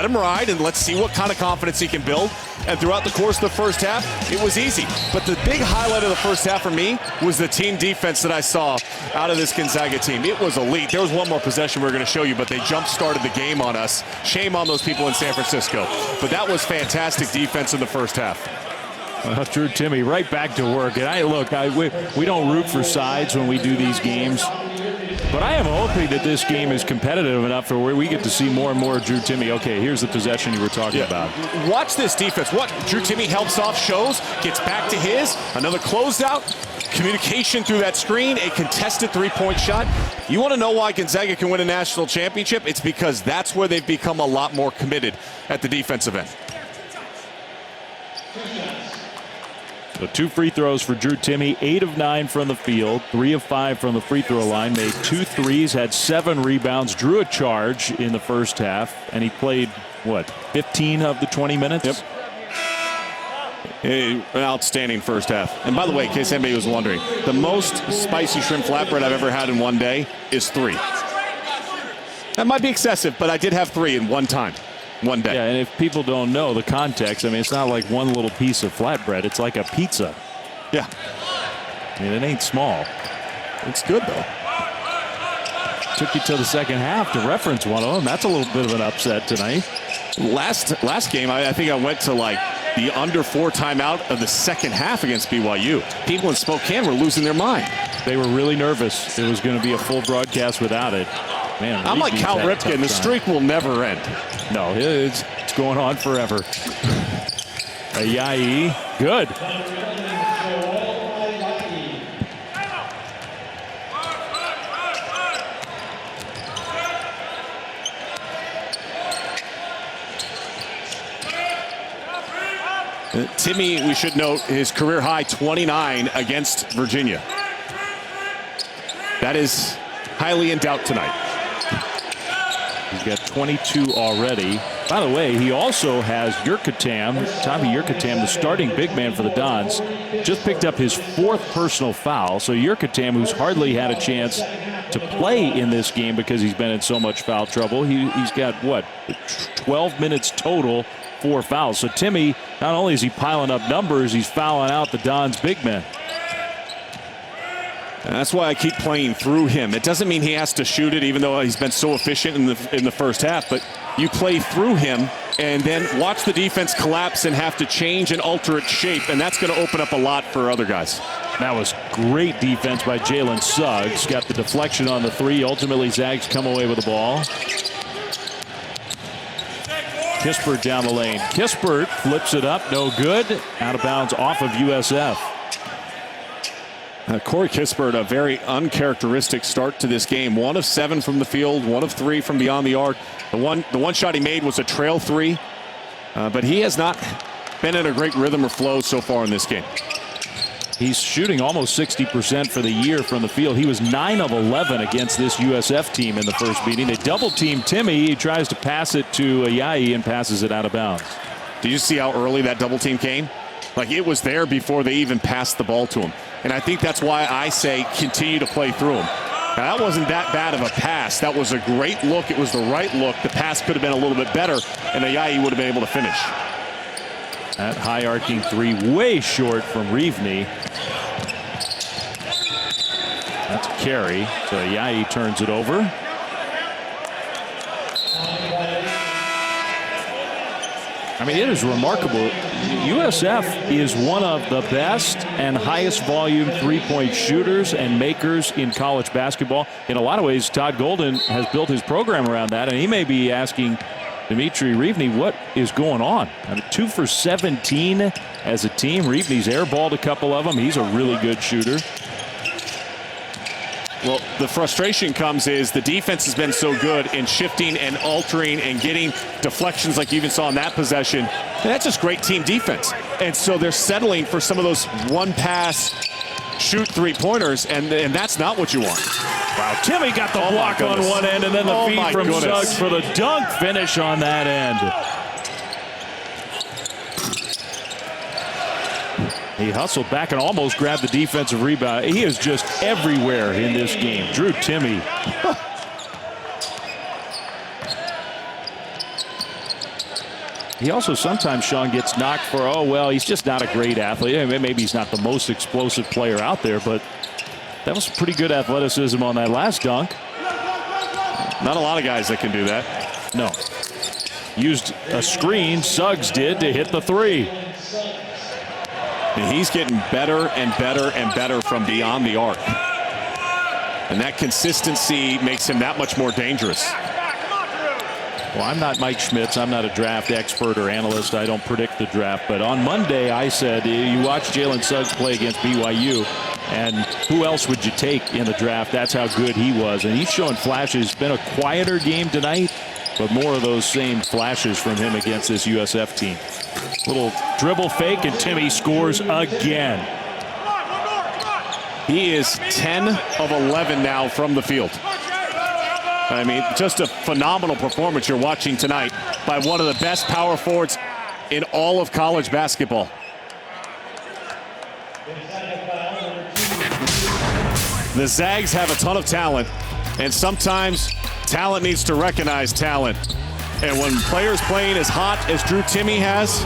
him ride, and let's see what kind of confidence he can build. And throughout the course of the first half, it was easy. But the big highlight of the first half for me was the team defense that I saw out of this Gonzaga team. It was elite. There was one more possession we were going to show you, but they jump-started the game on us. Shame on those people in San Francisco. But that was fantastic defense in the first half. Drew Timme right back to work. And we don't root for sides when we do these games. But I am hoping that this game is competitive enough for where we get to see more and more of Drew Timme. Okay, here's the possession you were talking about. Watch this defense. What Drew Timme helps off, shows, gets back to his. Another closed out. Communication through that screen. A contested three-point shot. You want to know why Gonzaga can win a national championship? It's because that's where they've become a lot more committed at the defensive end. So 2 free throws for Drew Timme, 8 of 9 from the field, 3 of 5 from the free throw line, made 2 threes, had 7 rebounds, drew a charge in the first half, and he played, 15 of the 20 minutes? Yep. An outstanding first half. And by the way, in case anybody was wondering, the most spicy shrimp flatbread I've ever had in one day is 3. That might be excessive, but I did have 3 in one time. One day. Yeah, and if people don't know the context, I mean, it's not like one little piece of flatbread. It's like a pizza. Yeah. I mean, it ain't small. It's good, though. Took you to the second half to reference one of them. That's a little bit of an upset tonight. Last game, I think I went to like the under 4 timeout of the second half against BYU. People in Spokane were losing their mind. They were really nervous. It was going to be a full broadcast without it. Man, I'm like Cal Ripken. The streak will never end. No, it's going on forever. Ayayi, good. Timme, we should note, his career high 29 against Virginia. That is highly in doubt tonight. He's got 22 already. By the way, he also has Tommy Yurkatam, the starting big man for the Dons, just picked up his 4th personal foul. So Yurkatam, who's hardly had a chance to play in this game because he's been in so much foul trouble, he's got, 12 minutes total, 4 fouls. So Timme, not only is he piling up numbers, he's fouling out the Dons big men. And that's why I keep playing through him. It doesn't mean he has to shoot it, even though he's been so efficient in the first half. But you play through him and then watch the defense collapse and have to change and alter its shape, and that's going to open up a lot for other guys. That was great defense by Jalen Suggs. Got the deflection on the three. Ultimately, Zags come away with the ball. Kispert down the lane. Kispert flips it up. No good. Out of bounds off of USF. Corey Kispert, a very uncharacteristic start to this game. 1 of 7 from the field, 1 of 3 from beyond the arc. The one shot he made was a trail 3, but he has not been in a great rhythm or flow so far in this game. He's shooting almost 60% for the year from the field. He was 9 of 11 against this USF team in the first meeting. They double team Timmy. He tries to pass it to Ayayi and passes it out of bounds. Did you see how early that double team came? Like, it was there before they even passed the ball to him. And I think that's why I say continue to play through him. Now, that wasn't that bad of a pass. That was a great look. It was the right look. The pass could have been a little bit better, and Ayayi would have been able to finish. That high arcing three way short from Reevney. That's a carry. So Ayayi turns it over. I mean, it is remarkable. USF is one of the best and highest volume three-point shooters and makers in college basketball. In a lot of ways, Todd Golden has built his program around that, and he may be asking Dimitri Reevney what is going on. I mean, 2 for 17 as a team. Reevney's airballed a couple of them. He's a really good shooter. Well, the frustration comes is the defense has been so good in shifting and altering and getting deflections like you even saw in that possession. And that's just great team defense. And so they're settling for some of those one-pass shoot three-pointers, and that's not what you want. Wow, Timmy got the block on one end, and then the feed from Suggs for the dunk finish on that end. He hustled back and almost grabbed the defensive rebound. He is just everywhere in this game. Drew Timme. He also sometimes, Sean, gets knocked for, oh, well, he's just not a great athlete. I mean, maybe he's not the most explosive player out there, but that was pretty good athleticism on that last dunk. Not a lot of guys that can do that. No. Used a screen, Suggs did, to hit the three. And he's getting better and better and better from beyond the arc. And that consistency makes him that much more dangerous. Well, I'm not Mike Schmitz. I'm not a draft expert or analyst. I don't predict the draft. But on Monday, I said, you watch Jalen Suggs play against BYU, and who else would you take in the draft? That's how good he was. And he's showing flashes. It's been a quieter game tonight, but more of those same flashes from him against this USF team. Little dribble fake, and Timme scores again. He is 10 of 11 now from the field. I mean, just a phenomenal performance you're watching tonight by one of the best power forwards in all of college basketball. The Zags have a ton of talent, and sometimes talent needs to recognize talent. And when players playing as hot as Drew Timme has,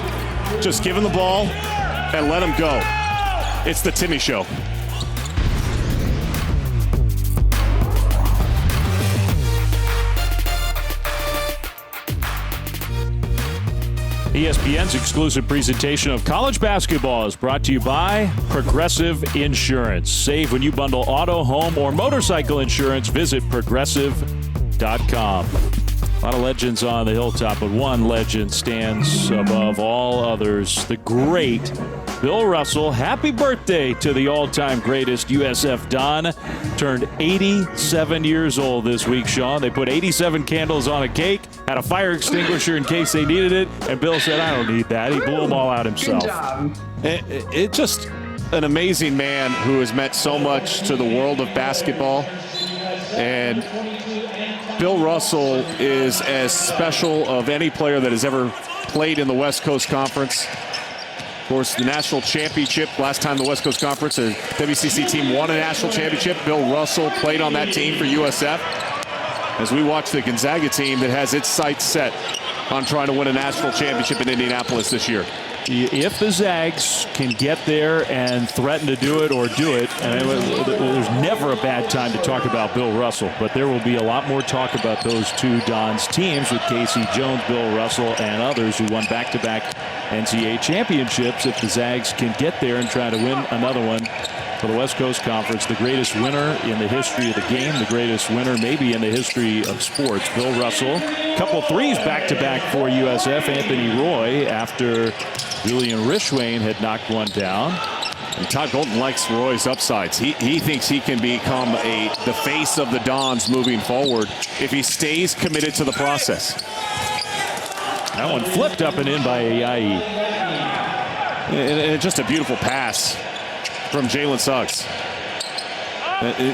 just give him the ball and let him go. It's the Timme Show. ESPN's exclusive presentation of college basketball is brought to you by Progressive Insurance. Save when you bundle auto, home, or motorcycle insurance. Visit progressive.com. A lot of legends on the hilltop, but one legend stands above all others. The great Bill Russell. Happy birthday to the all-time greatest USF Don. Turned 87 years old this week, Sean. They put 87 candles on a cake, had a fire extinguisher in case they needed it, and Bill said, I don't need that. He blew them all out himself. Good job. It's just an amazing man who has meant so much to the world of basketball. And Bill Russell is as special of any player that has ever played in the West Coast Conference. Of course, the national championship, last time the West Coast Conference, a WCC team won a national championship. Bill Russell played on that team for USF. As we watch the Gonzaga team that has its sights set on trying to win a national championship in Indianapolis this year. If the Zags can get there and threaten to do it or do it, and there's never a bad time to talk about Bill Russell, but there will be a lot more talk about those two Dons teams with Casey Jones, Bill Russell, and others who won back-to-back NCAA championships. If the Zags can get there and try to win another one for the West Coast Conference, the greatest winner in the history of the game, the greatest winner maybe in the history of sports, Bill Russell. Couple threes back-to-back for USF. Anthony Roy after Julian Rishwain had knocked one down. And Todd Golden likes Roy's upsides. He thinks he can become the face of the Dons moving forward if he stays committed to the process. That one flipped up and in by Ayayi. And just a beautiful pass from Jalen Suggs.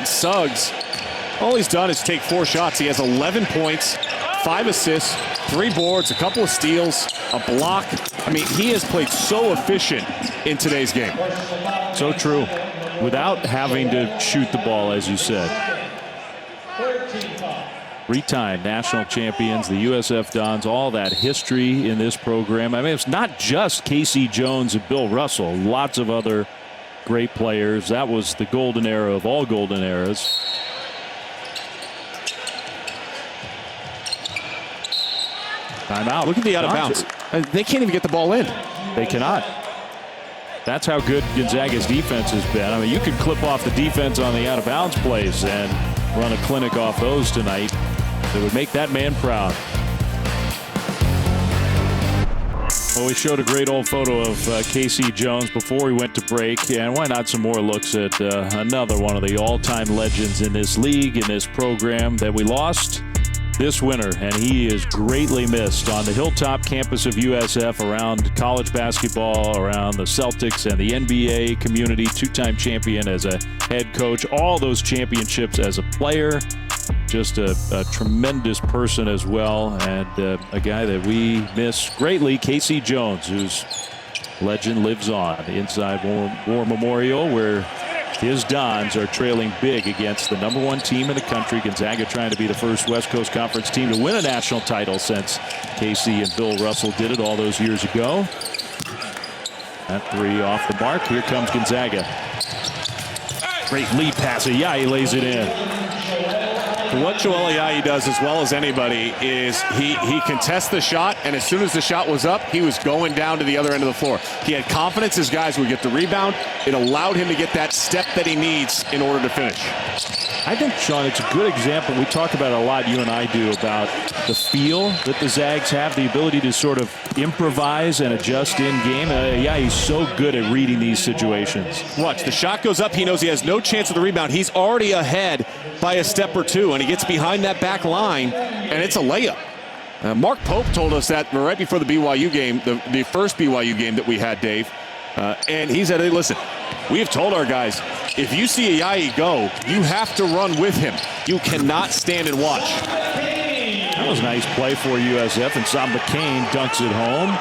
Suggs, all he's done is take 4 shots. He has 11 points, 5 assists, 3 boards, a couple of steals, a block. I mean, he has played so efficient in today's game. So true. Without having to shoot the ball, as you said. 3-time national champions, the USF Dons, all that history in this program. I mean, it's not just Casey Jones and Bill Russell. Lots of other great players. That was the golden era of all golden eras. Timeout. Look at the out of bounds. They can't even get the ball in. They cannot. That's how good Gonzaga's defense has been. I mean, you could clip off the defense on the out of bounds plays and run a clinic off those tonight. That would make that man proud. Well, we showed a great old photo of Casey Jones before we went to break, and why not some more looks at another one of the all-time legends in this league, in this program that we lost this winter, and he is greatly missed on the Hilltop campus of USF, around college basketball, around the Celtics and the NBA community. 2-time champion as a head coach, all those championships as a player. Just a tremendous person as well, and a guy that we miss greatly, Casey Jones, whose legend lives on inside War Memorial, where his Dons are trailing big against the #1 team in the country. Gonzaga trying to be the first West Coast Conference team to win a national title since Casey and Bill Russell did it all those years ago. That 3 off the mark. Here comes Gonzaga. Great lead pass. Ayayi lays it in. What Joel Ayayi does as well as anybody is he contests the shot, and as soon as the shot was up, he was going down to the other end of the floor. He had confidence his guys would get the rebound. It allowed him to get that step that he needs in order to finish. I think, Sean, it's a good example. We talk about it a lot, you and I do, about the feel that the Zags have, the ability to sort of improvise and adjust in game. Yeah, he's so good at reading these situations. Watch, the shot goes up. He knows he has no chance of the rebound. He's already ahead by a step or two, and he gets behind that back line, and it's a layup. Mark Pope told us that right before the BYU game, the first BYU game that we had, Dave. And he said, hey, listen, we have told our guys, if you see Ayayi go, you have to run with him. You cannot stand and watch. That was a nice play for USF, and Sam McCain dunks it home.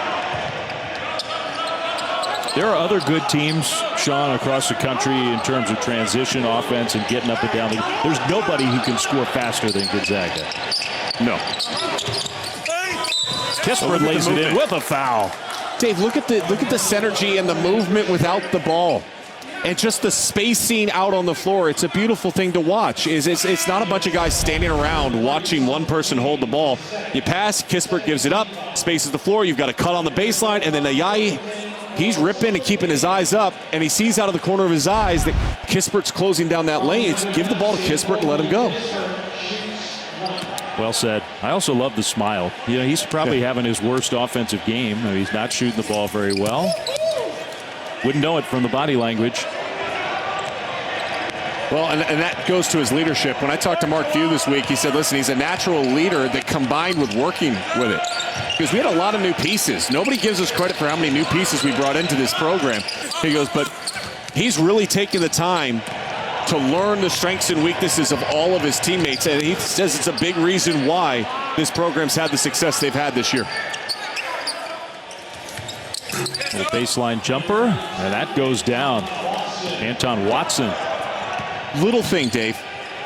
There are other good teams, Sean, across the country in terms of transition offense and getting up and down. There's nobody who can score faster than Gonzaga. No. Kispert lays it in with a foul. Dave, look at the synergy and the movement without the ball, and just the spacing out on the floor. It's a beautiful thing to watch. It's not a bunch of guys standing around watching one person hold the ball. You pass, Kispert gives it up, spaces the floor. You've got a cut on the baseline, and then Ayayi, he's ripping and keeping his eyes up, and he sees out of the corner of his eyes that Kispert's closing down that lane. It's give the ball to Kispert and let him go. Well said. I also love the smile. You know, he's probably having his worst offensive game. He's not shooting the ball very well. Wouldn't know it from the body language. Well, and that goes to his leadership. When I talked to Mark Few this week, he said, listen, he's a natural leader that combined with working with it. Because we had a lot of new pieces. Nobody gives us credit for how many new pieces we brought into this program. He goes, but he's really taken the time to learn the strengths and weaknesses of all of his teammates. And he says it's a big reason why this program's had the success they've had this year. Little baseline jumper, and that goes down. Anton Watson. Little thing, Dave.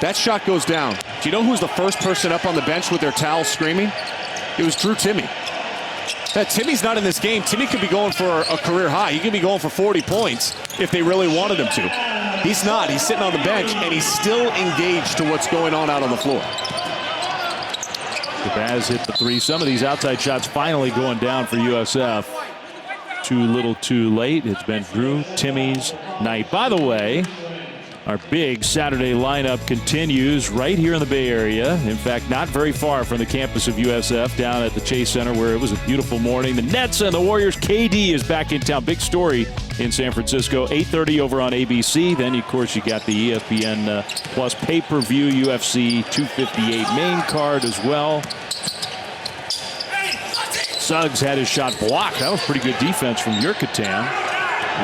That shot goes down. Do you know who's the first person up on the bench with their towel screaming? It was Drew Timme. Timmy's not in this game. Timmy could be going for a career high. He could be going for 40 points if they really wanted him to. He's not. He's sitting on the bench, and he's still engaged to what's going on out on the floor. Shabazz hit the three. Some of these outside shots finally going down for USF. Too little too late. It's been Drew Timmy's night. By the way, our big Saturday lineup continues right here in the Bay Area. In fact, not very far from the campus of USF, down at the Chase Center, where it was a beautiful morning. The Nets and the Warriors. KD is back in town. Big story in San Francisco. 8:30 over on ABC. Then, of course, you got the ESPN Plus pay-per-view UFC 258 main card as well. Suggs had his shot blocked. That was pretty good defense from Yurkatan.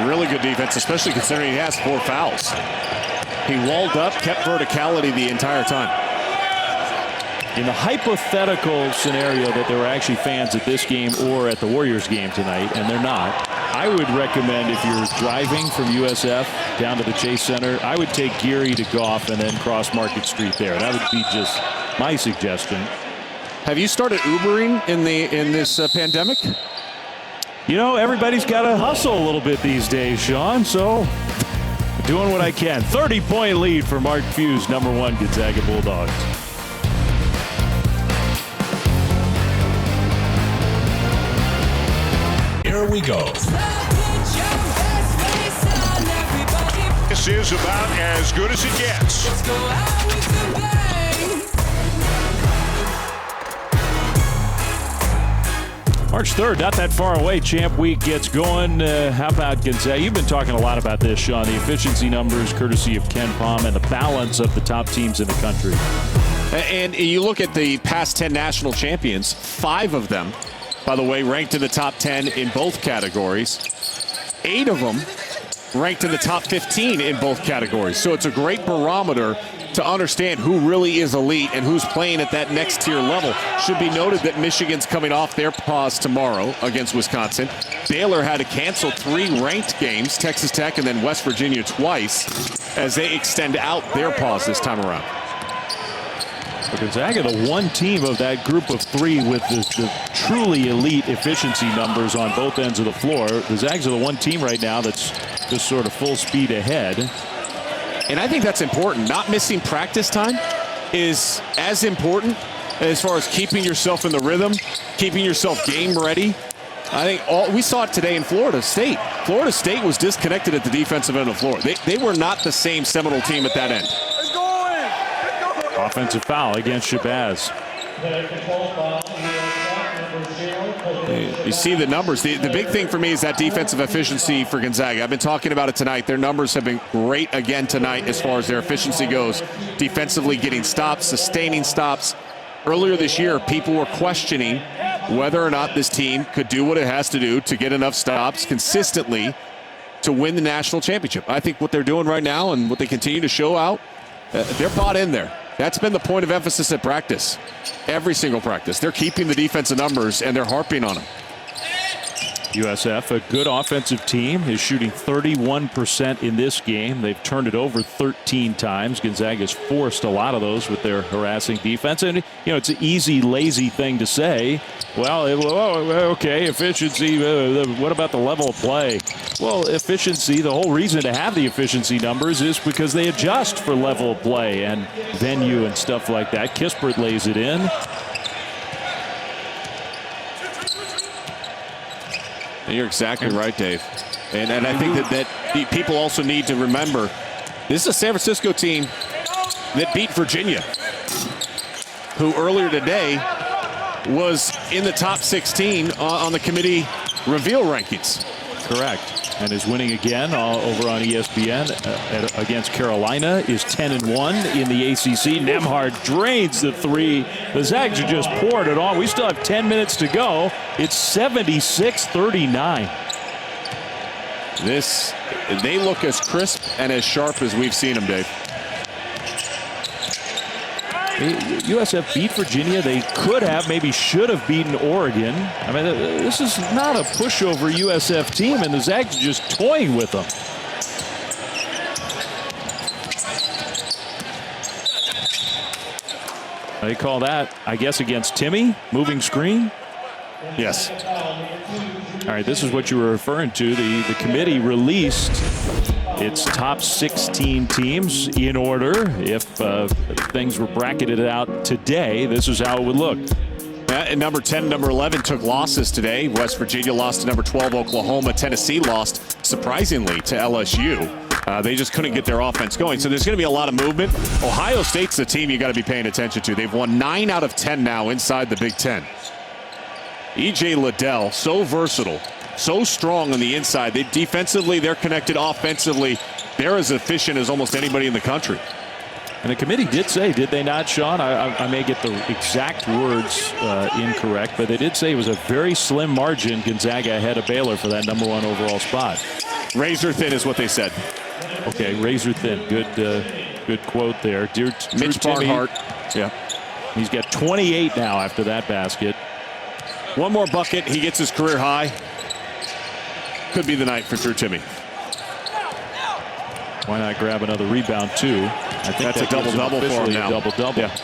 Really good defense, especially considering he has 4 fouls. He walled up, kept verticality the entire time. In the hypothetical scenario that there were actually fans at this game or at the Warriors game tonight, and they're not, I would recommend, if you're driving from USF down to the Chase Center, I would take Geary to Goff and then cross Market Street there. That would be just my suggestion. Have you started Ubering in this pandemic? You know, everybody's got to hustle a little bit these days, Sean, so doing what I can. 30-point lead for Mark Few's #1 Gonzaga Bulldogs. Here we go. This is about as good as it gets. March 3rd, not that far away. Champ Week gets going. How about Gonzaga? You've been talking a lot about this, Sean. The efficiency numbers, courtesy of Ken Pom, and the balance of the top teams in the country. And you look at the past 10 national champions, 5 of them, by the way, ranked in the top 10 in both categories. 8 of them ranked in the top 15 in both categories. So it's a great barometer to understand who really is elite and who's playing at that next tier level. Should be noted that Michigan's coming off their pause tomorrow against Wisconsin. Baylor had to cancel 3 ranked games, Texas Tech and then West Virginia twice, as they extend out their pause this time around. For Gonzaga, the one team of that group of 3 with the truly elite efficiency numbers on both ends of the floor. The Zags are the one team right now that's just sort of full speed ahead. And I think that's important. Not missing practice time is as important as far as keeping yourself in the rhythm, keeping yourself game ready. I think we saw it today in Florida State. Florida State was disconnected at the defensive end of the floor. They were not the same Seminole team at that end. Offensive foul against Shabazz. You see the numbers. The big thing for me is that defensive efficiency for Gonzaga. I've been talking about it tonight. Their numbers have been great again tonight as far as their efficiency goes. Defensively getting stops, sustaining stops. Earlier this year, people were questioning whether or not this team could do what it has to do to get enough stops consistently to win the national championship. I think what they're doing right now and what they continue to show out, they're bought in there. That's been the point of emphasis at practice. Every single practice. They're keeping the defensive numbers, and they're harping on them. USF, a good offensive team, is shooting 31% in this game. They've turned it over 13 times. Gonzaga's forced a lot of those with their harassing defense. And, you know, it's an easy, lazy thing to say. Well, okay, efficiency. What about the level of play? Well, efficiency, the whole reason to have the efficiency numbers is because they adjust for level of play and venue and stuff like that. Kispert lays it in. You're exactly right, Dave. And I think that people also need to remember, this is a San Francisco team that beat Virginia, who earlier today was in the top 16 on the committee reveal rankings. Correct. And is winning again over on ESPN against Carolina, is 10-1 in the ACC. Nembhard drains the 3. The Zags are just pouring it on. We still have 10 minutes to go. It's 76-39. They look as crisp and as sharp as we've seen them, Dave. USF beat Virginia. They could have, maybe should have beaten Oregon. I mean, this is not a pushover USF team, and the Zags are just toying with them. They call that, I guess, against Timmy, moving screen. Yes. All right, this is what you were referring to. The committee released its top 16 teams in order. If things were bracketed out today, this is how it would look. And number 10, number 11 took losses today. West Virginia lost to number 12, Oklahoma. Tennessee lost, surprisingly, to LSU. They just couldn't get their offense going. So there's going to be a lot of movement. Ohio State's the team you got to be paying attention to. They've won 9 out of 10 now inside the Big Ten. E.J. Liddell, so versatile, so strong on the inside. Defensively, they're connected. Offensively, they're as efficient as almost anybody in the country. And the committee did say, did they not, Sean? I may get the exact words incorrect, but they did say it was a very slim margin, Gonzaga ahead of Baylor for that number 1 overall spot. Razor thin is what they said. Okay, razor thin. Good quote there. Mitch Barnhart. Yeah. He's got 28 now after that basket. One more bucket, he gets his career high. Could be the night for Drew Timme. Why not grab another rebound too? I think that's a double-double for him now. Double-double. Yeah.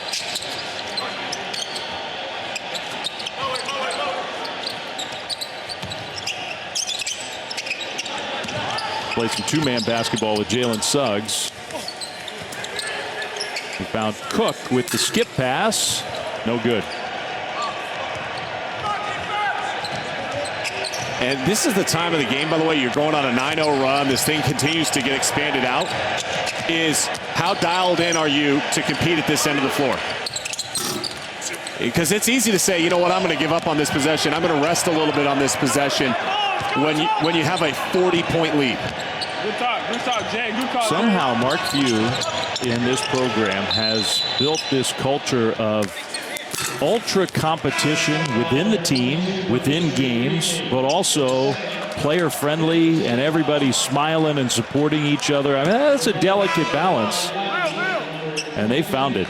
Play some two-man basketball with Jalen Suggs. We found Cook with the skip pass. No good. And this is the time of the game, by the way, you're going on a 9-0 run. This thing continues to get expanded out. Is how dialed in are you to compete at this end of the floor? Because it's easy to say, you know what, I'm going to give up on this possession. I'm going to rest a little bit on this possession when you have a 40-point lead. Good talk, Jay. Good call. Somehow Mark Few in this program has built this culture of ultra competition within the team, within games, but also player friendly and everybody smiling and supporting each other. I mean, that's a delicate balance, and they found it.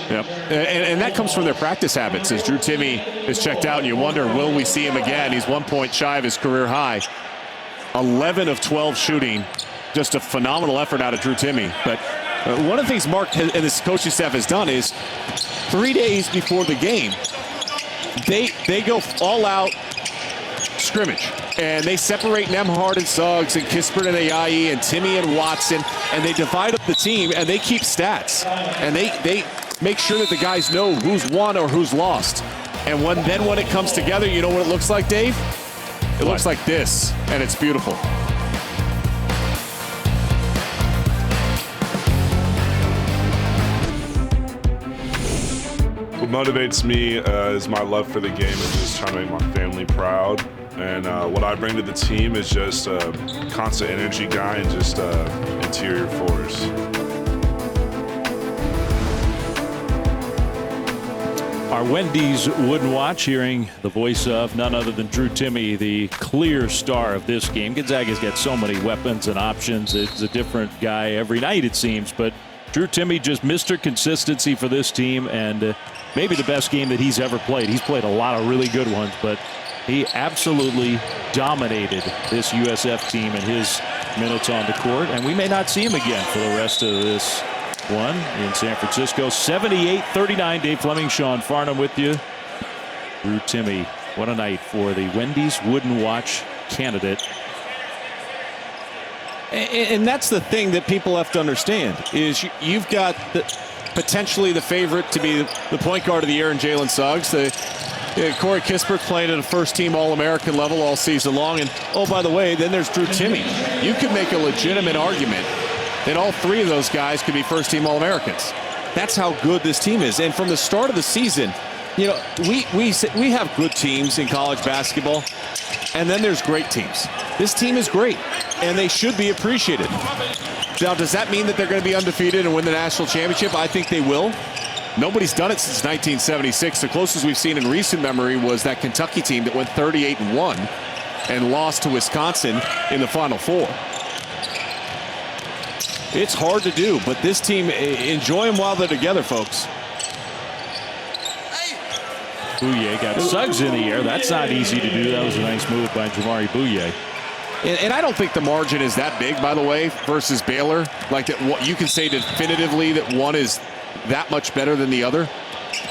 Yep. And that comes from their practice habits. As Drew Timme is checked out, and you wonder, will we see him again? He's 1 point shy of his career high. 11 of 12 shooting. Just a phenomenal effort out of Drew Timme. But one of the things Mark and his coaching staff has done is 3 days before the game, they go all-out scrimmage. And they separate Nembhard and Suggs and Kispert and Ayayi and Timme and Watson, and they divide up the team, and they keep stats. And they make sure that the guys know who's won or who's lost. And when it comes together, you know what it looks like, Dave? It looks like this, and it's beautiful. What motivates me is my love for the game and just trying to make my family proud. And what I bring to the team is just a constant energy guy and just interior force. Our Wendy's Wooden Watch, hearing the voice of none other than Drew Timme, the clear star of this game. Gonzaga's got so many weapons and options. It's a different guy every night, it seems. But Drew Timme, just Mr. Consistency for this team, and maybe the best game that he's ever played. He's played a lot of really good ones, but he absolutely dominated this USF team in his minutes on the court. And we may not see him again for the rest of this one in San Francisco. 78-39. Dave Fleming, Sean Farnham with you. Drew Timme, what a night for the Wendy's Wooden Watch candidate. And that's the thing that people have to understand is you've got potentially the favorite to be the point guard of the year in Jalen Suggs. Corey Kispert playing at a first-team All-American level all season long. And, oh, by the way, then there's Drew Timme. You could make a legitimate argument that all three of those guys could be first-team All-Americans. That's how good this team is. And from the start of the season, you know, we have good teams in college basketball, and then there's great teams. This team is great, and they should be appreciated. Now, does that mean that they're going to be undefeated and win the national championship? I think they will. Nobody's done it since 1976. The closest we've seen in recent memory was that Kentucky team that went 38-1 and lost to Wisconsin in the Final Four. It's hard to do, but this team, enjoy them while they're together, folks. Bouye got Suggs in the air. That's not easy to do. That was a nice move by Jamari Bouye. And I don't think the margin is that big, by the way, versus Baylor. Like that, what you can say definitively that one is that much better than the other,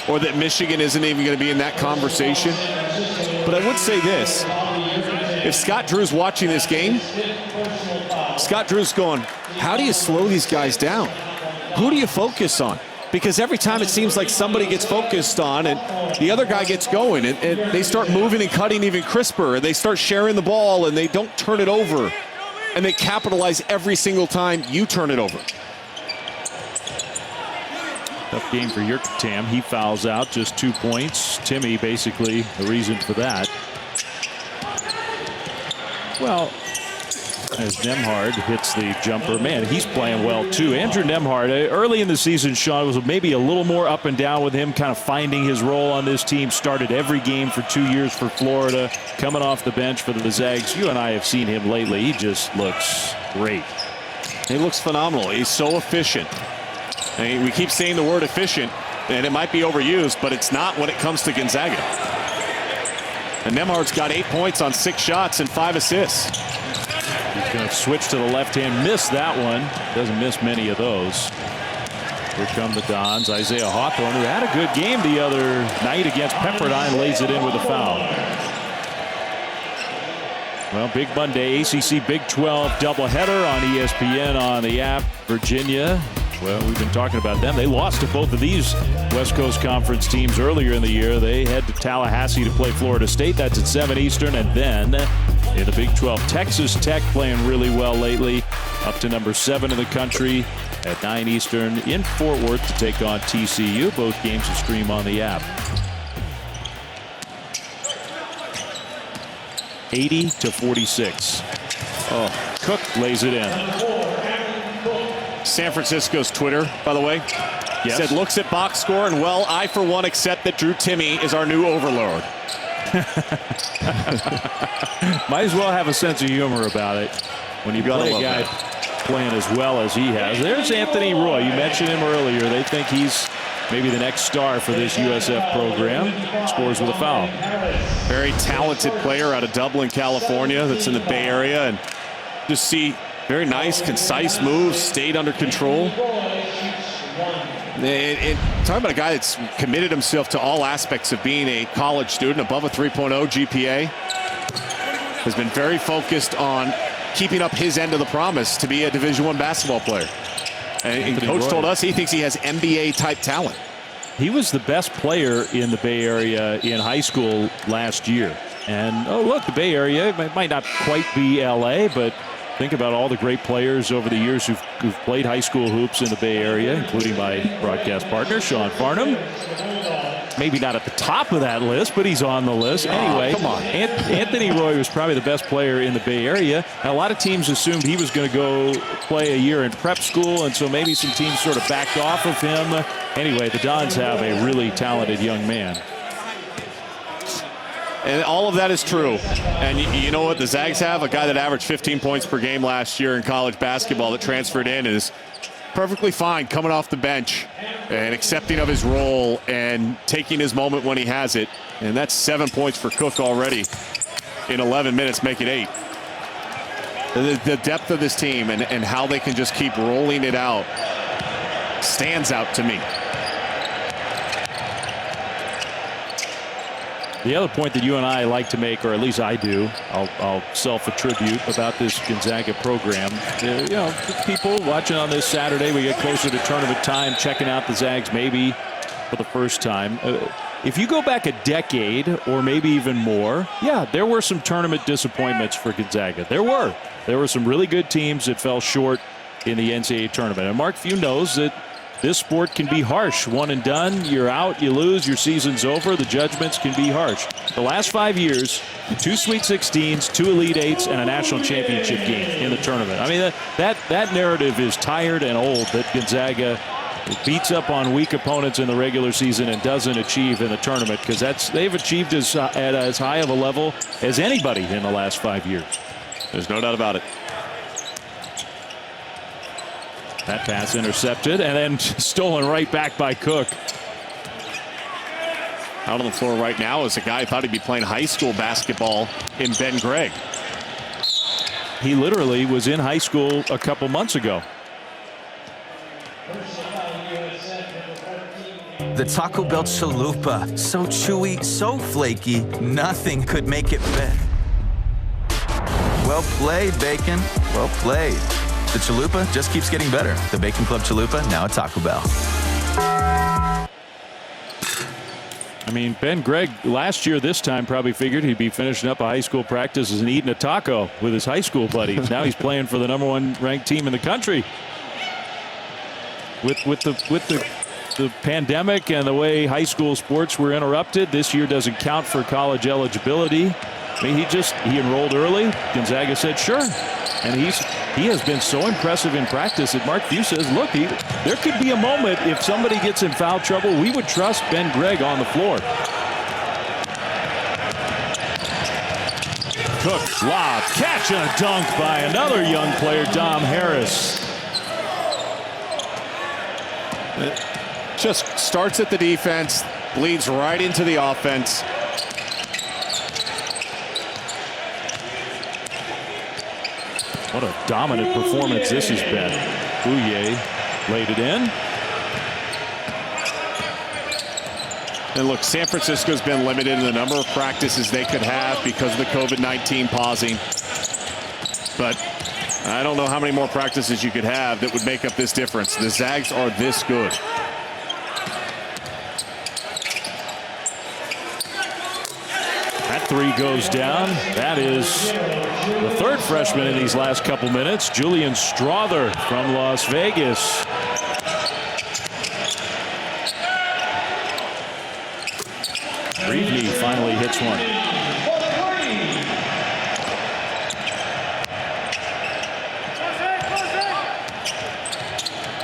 or that Michigan isn't even going to be in that conversation. But I would say this. If Scott Drew's watching this game, Scott Drew's going, how do you slow these guys down? Who do you focus on? Because every time it seems like somebody gets focused on and the other guy gets going and they start moving and cutting even crisper and they start sharing the ball and they don't turn it over and they capitalize every single time you turn it over. Tough game for Tam. He fouls out, just 2 points. Timmy basically the reason for that. Well, as Nembhard hits the jumper, man, he's playing well too. Andrew Nembhard, early in the season, Sean, was maybe a little more up and down with him, kind of finding his role on this team. Started every game for 2 years for Florida, coming off the bench for the Zags. You and I have seen him lately. He just looks great. He looks phenomenal. He's so efficient. I mean, we keep saying the word efficient, and it might be overused, but it's not when it comes to Gonzaga. And Nembhard's got 8 points on 6 shots and 5 assists. He's going to switch to the left hand, miss that one. Doesn't miss many of those. Here come the Dons. Isaiah Hawthorne, who had a good game the other night against Pepperdine, lays it in with a foul. Well, Big Monday, ACC Big 12 doubleheader on ESPN on the app. Virginia, well, we've been talking about them. They lost to both of these West Coast Conference teams earlier in the year. They head to Tallahassee to play Florida State. That's at 7 Eastern. And then in the Big 12, Texas Tech playing really well lately, up to number 7 in the country at 9 Eastern in Fort Worth to take on TCU. Both games will stream on the app. 80-46. Oh, Cook lays it in. San Francisco's Twitter, by the way, yes, said, looks at box score, and well, I for one accept that Drew Timme is our new overlord. Might as well have a sense of humor about it when you play a guy playing as well as he has. There's Anthony Roy. You mentioned him earlier. They think he's maybe the next star for this USF program. Scores with a foul. Very talented player out of Dublin, California, that's in the Bay Area, and just see very nice, concise moves, stayed under control. Talking about a guy that's committed himself to all aspects of being a college student, above a 3.0 GPA. Has been very focused on keeping up his end of the promise to be a Division I basketball player. And Coach told us he thinks he has NBA-type talent. He was the best player in the Bay Area in high school last year. And, oh, look, the Bay Area might not quite be L.A., but think about all the great players over the years who've played high school hoops in the Bay Area, including my broadcast partner, Sean Farnham. Maybe not at the top of that list, but he's on the list. Anyway, come on. Anthony Roy was probably the best player in the Bay Area. And a lot of teams assumed he was going to go play a year in prep school, and so maybe some teams sort of backed off of him. Anyway, the Dons have a really talented young man. And all of that is true. And you know what? The Zags have a guy that averaged 15 points per game last year in college basketball that transferred in and is perfectly fine coming off the bench and accepting of his role and taking his moment when he has it. And that's 7 points for Cook already in 11 minutes, make it 8. The depth of this team and how they can just keep rolling it out stands out to me. The other point that you and I like to make, or at least I do, I'll self-attribute about this Gonzaga program. You know, people watching on this Saturday, we get closer to tournament time, checking out the Zags maybe for the first time. If you go back a decade or maybe even more, yeah, there were some tournament disappointments for Gonzaga. There were some really good teams that fell short in the NCAA tournament. And Mark Few knows that this sport can be harsh. One and done, you're out, you lose, your season's over. The judgments can be harsh. The last 5 years, 2 Sweet 16s, 2 Elite Eights, and a national championship game in the tournament. I mean, that narrative is tired and old, that Gonzaga beats up on weak opponents in the regular season and doesn't achieve in the tournament, because they've achieved at as high of a level as anybody in the last 5 years. There's no doubt about it. That pass intercepted and then stolen right back by Cook. Out on the floor right now is a guy who thought he'd be playing high school basketball in Ben Gregg. He literally was in high school a couple months ago. The Taco Bell Chalupa, so chewy, so flaky, nothing could make it better. Well played, Bacon. Well played. The Chalupa just keeps getting better. The Bacon Club Chalupa, now at Taco Bell. I mean, Ben Gregg last year this time probably figured he'd be finishing up a high school practice and eating a taco with his high school buddies. Now he's playing for the #1 ranked team in the country. With the pandemic and the way high school sports were interrupted, this year doesn't count for college eligibility. I mean, he enrolled early. Gonzaga said sure, and he has been so impressive in practice that Mark Few says, look, there could be a moment if somebody gets in foul trouble, we would trust Ben Gregg on the floor. Cook, lob, catch and a dunk by another young player, Dom Harris. It just starts at the defense, bleeds right into the offense. What a dominant performance this has been. Bouye laid it in. And look, San Francisco's been limited in the number of practices they could have because of the COVID-19 pausing. But I don't know how many more practices you could have that would make up this difference. The Zags are this good. That three goes down. That is the third freshman in these last couple minutes, Julian Strother from Las Vegas. Reevney finally hits one.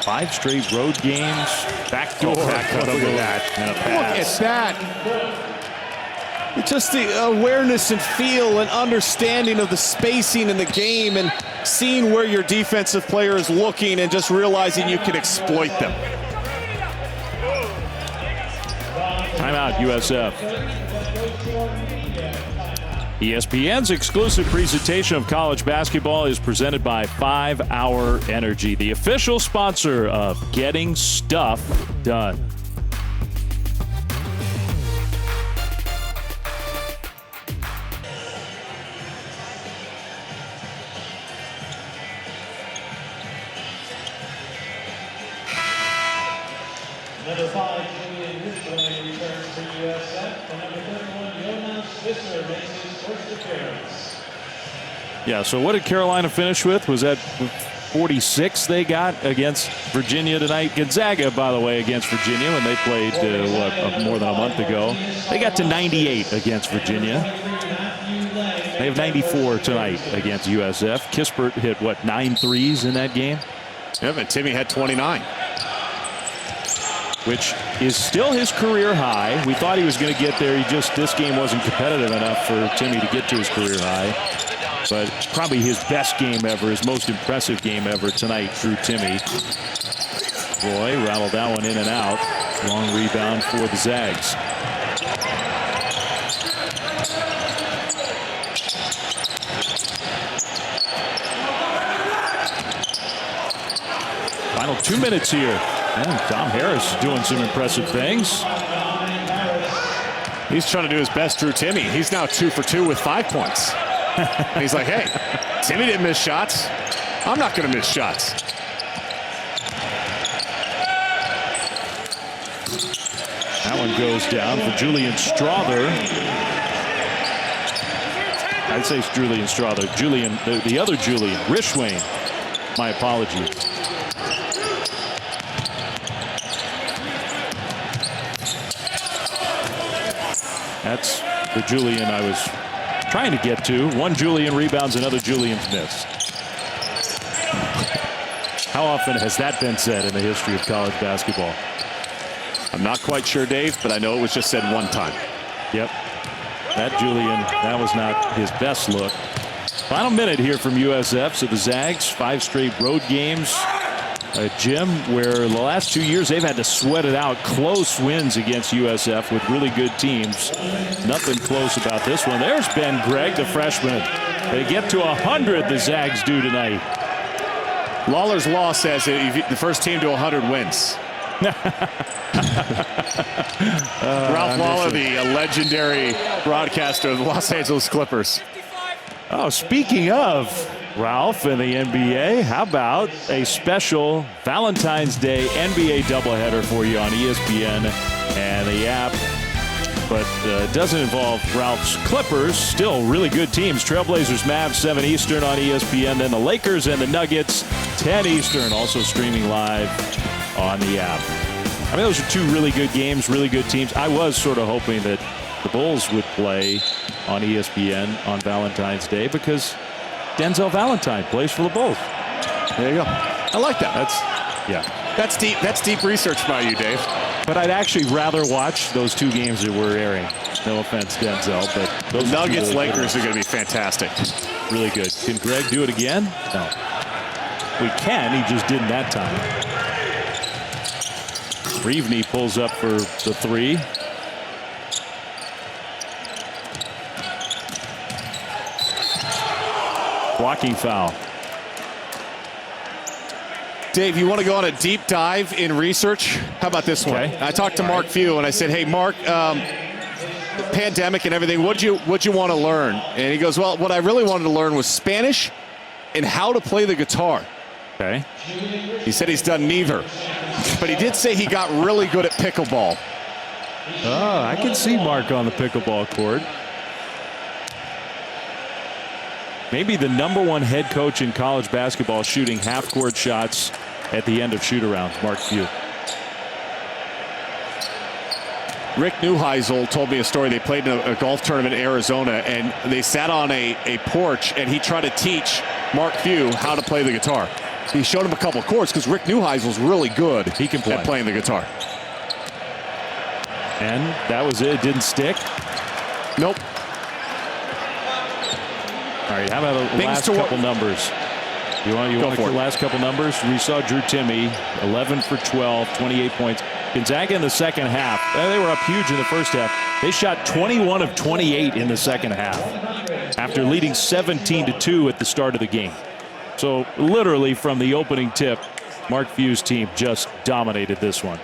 Five straight road games. Backdoor. Look at that. And a pass. Look at that. Just the awareness and feel and understanding of the spacing in the game and seeing where your defensive player is looking and just realizing you can exploit them. Timeout, USF. ESPN's exclusive presentation of college basketball is presented by 5 Hour Energy, the official sponsor of Getting Stuff Done. Number 5, Julian Ridgway returns to USF. And number 31, Jonas Visser makes his first appearance. Yeah, so what did Carolina finish with? Was that 46 they got against Virginia tonight? Gonzaga, by the way, against Virginia when they played, more than a month ago. They got to 98 against Virginia. They have 94 tonight against USF. Kispert hit, 9 threes in that game? Yep, and Timmy had 29. Which is still his career high. We thought he was going to get there. This game wasn't competitive enough for Timmy to get to his career high. But probably his best game ever, his most impressive game ever tonight through Timmy. Roy rattled that one in and out. Long rebound for the Zags. Final 2 minutes here. And Tom Harris doing some impressive things. He's trying to do his best through Timmy. He's now 2 for 2 with 5 points. He's like, hey, Timmy didn't miss shots. I'm not going to miss shots. That one goes down for Julian Strother. I'd say it's Julian Strother. Julian, the other Julian, Rishwain. My apologies. That's the Julian I was trying to get to. One Julian rebounds, another Julian's miss. How often has that been said in the history of college basketball? I'm not quite sure, Dave, but I know it was just said one time. Yep. That Julian, that was not his best look. Final minute here from USF. So the Zags, 5 straight road games. A gym where the last 2 years they've had to sweat it out. Close wins against USF with really good teams. Nothing close about this one. There's Ben Gregg, the freshman. They get to 100, the Zags do tonight. Lawler's Law says that the first team to 100 wins. Ralph Lawler, the legendary broadcaster of the Los Angeles Clippers. Oh, speaking of Ralph and the NBA, how about a special Valentine's Day NBA doubleheader for you on ESPN and the app? But it doesn't involve Ralph's Clippers. Still really good teams. Trailblazers, Mavs, 7 Eastern on ESPN. Then the Lakers and the Nuggets, 10 Eastern, also streaming live on the app. I mean, those are two really good games, really good teams. I was sort of hoping that the Bulls would play on ESPN on Valentine's Day because Denzel Valentine plays for the Bulls. There you go. I like that. That's deep. That's deep research by you, Dave. But I'd actually rather watch those two games that we're airing. No offense, Denzel, but those Nuggets really Lakers are going to be fantastic. Really good. Can Greg do it again? No. We can. He just didn't that time. Reevney pulls up for the three. Blocking foul. Dave, you want to go on a deep dive in research? How about this one? I talked to Mark Few and I said, hey, Mark, pandemic and everything, what'd you want to learn? And he goes, well, what I really wanted to learn was Spanish and how to play the guitar. Okay. He said he's done neither. But he did say he got really good at pickleball. Oh, I can see Mark on the pickleball court. Maybe the #1 head coach in college basketball shooting half-court shots at the end of shoot-arounds, Mark Few. Rick Neuheisel told me a story. They played in a golf tournament in Arizona, and they sat on a porch, and he tried to teach Mark Few how to play the guitar. He showed him a couple of chords because Rick Neuheisel's really good He can play. at playing the guitar. And that was it. It didn't stick. Nope. All right, how about the last couple numbers? You want the last couple numbers? We saw Drew Timme, 11 for 12, 28 points. Gonzaga in the second half. They were up huge in the first half. They shot 21 of 28 in the second half after leading 17-2 at the start of the game. So literally from the opening tip, Mark Few's team just dominated this one.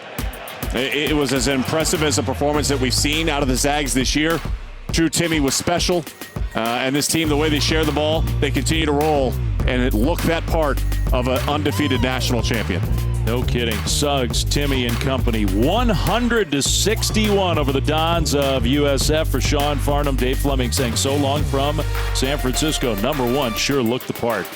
It was as impressive as a performance that we've seen out of the Zags this year. Drew Timme was special. And this team, the way they share the ball, they continue to roll and look that part of an undefeated national champion. No kidding. Suggs, Timme, and company, 100-61 over the Dons of USF. For Sean Farnham, Dave Fleming saying so long from San Francisco. #1 sure looked the part.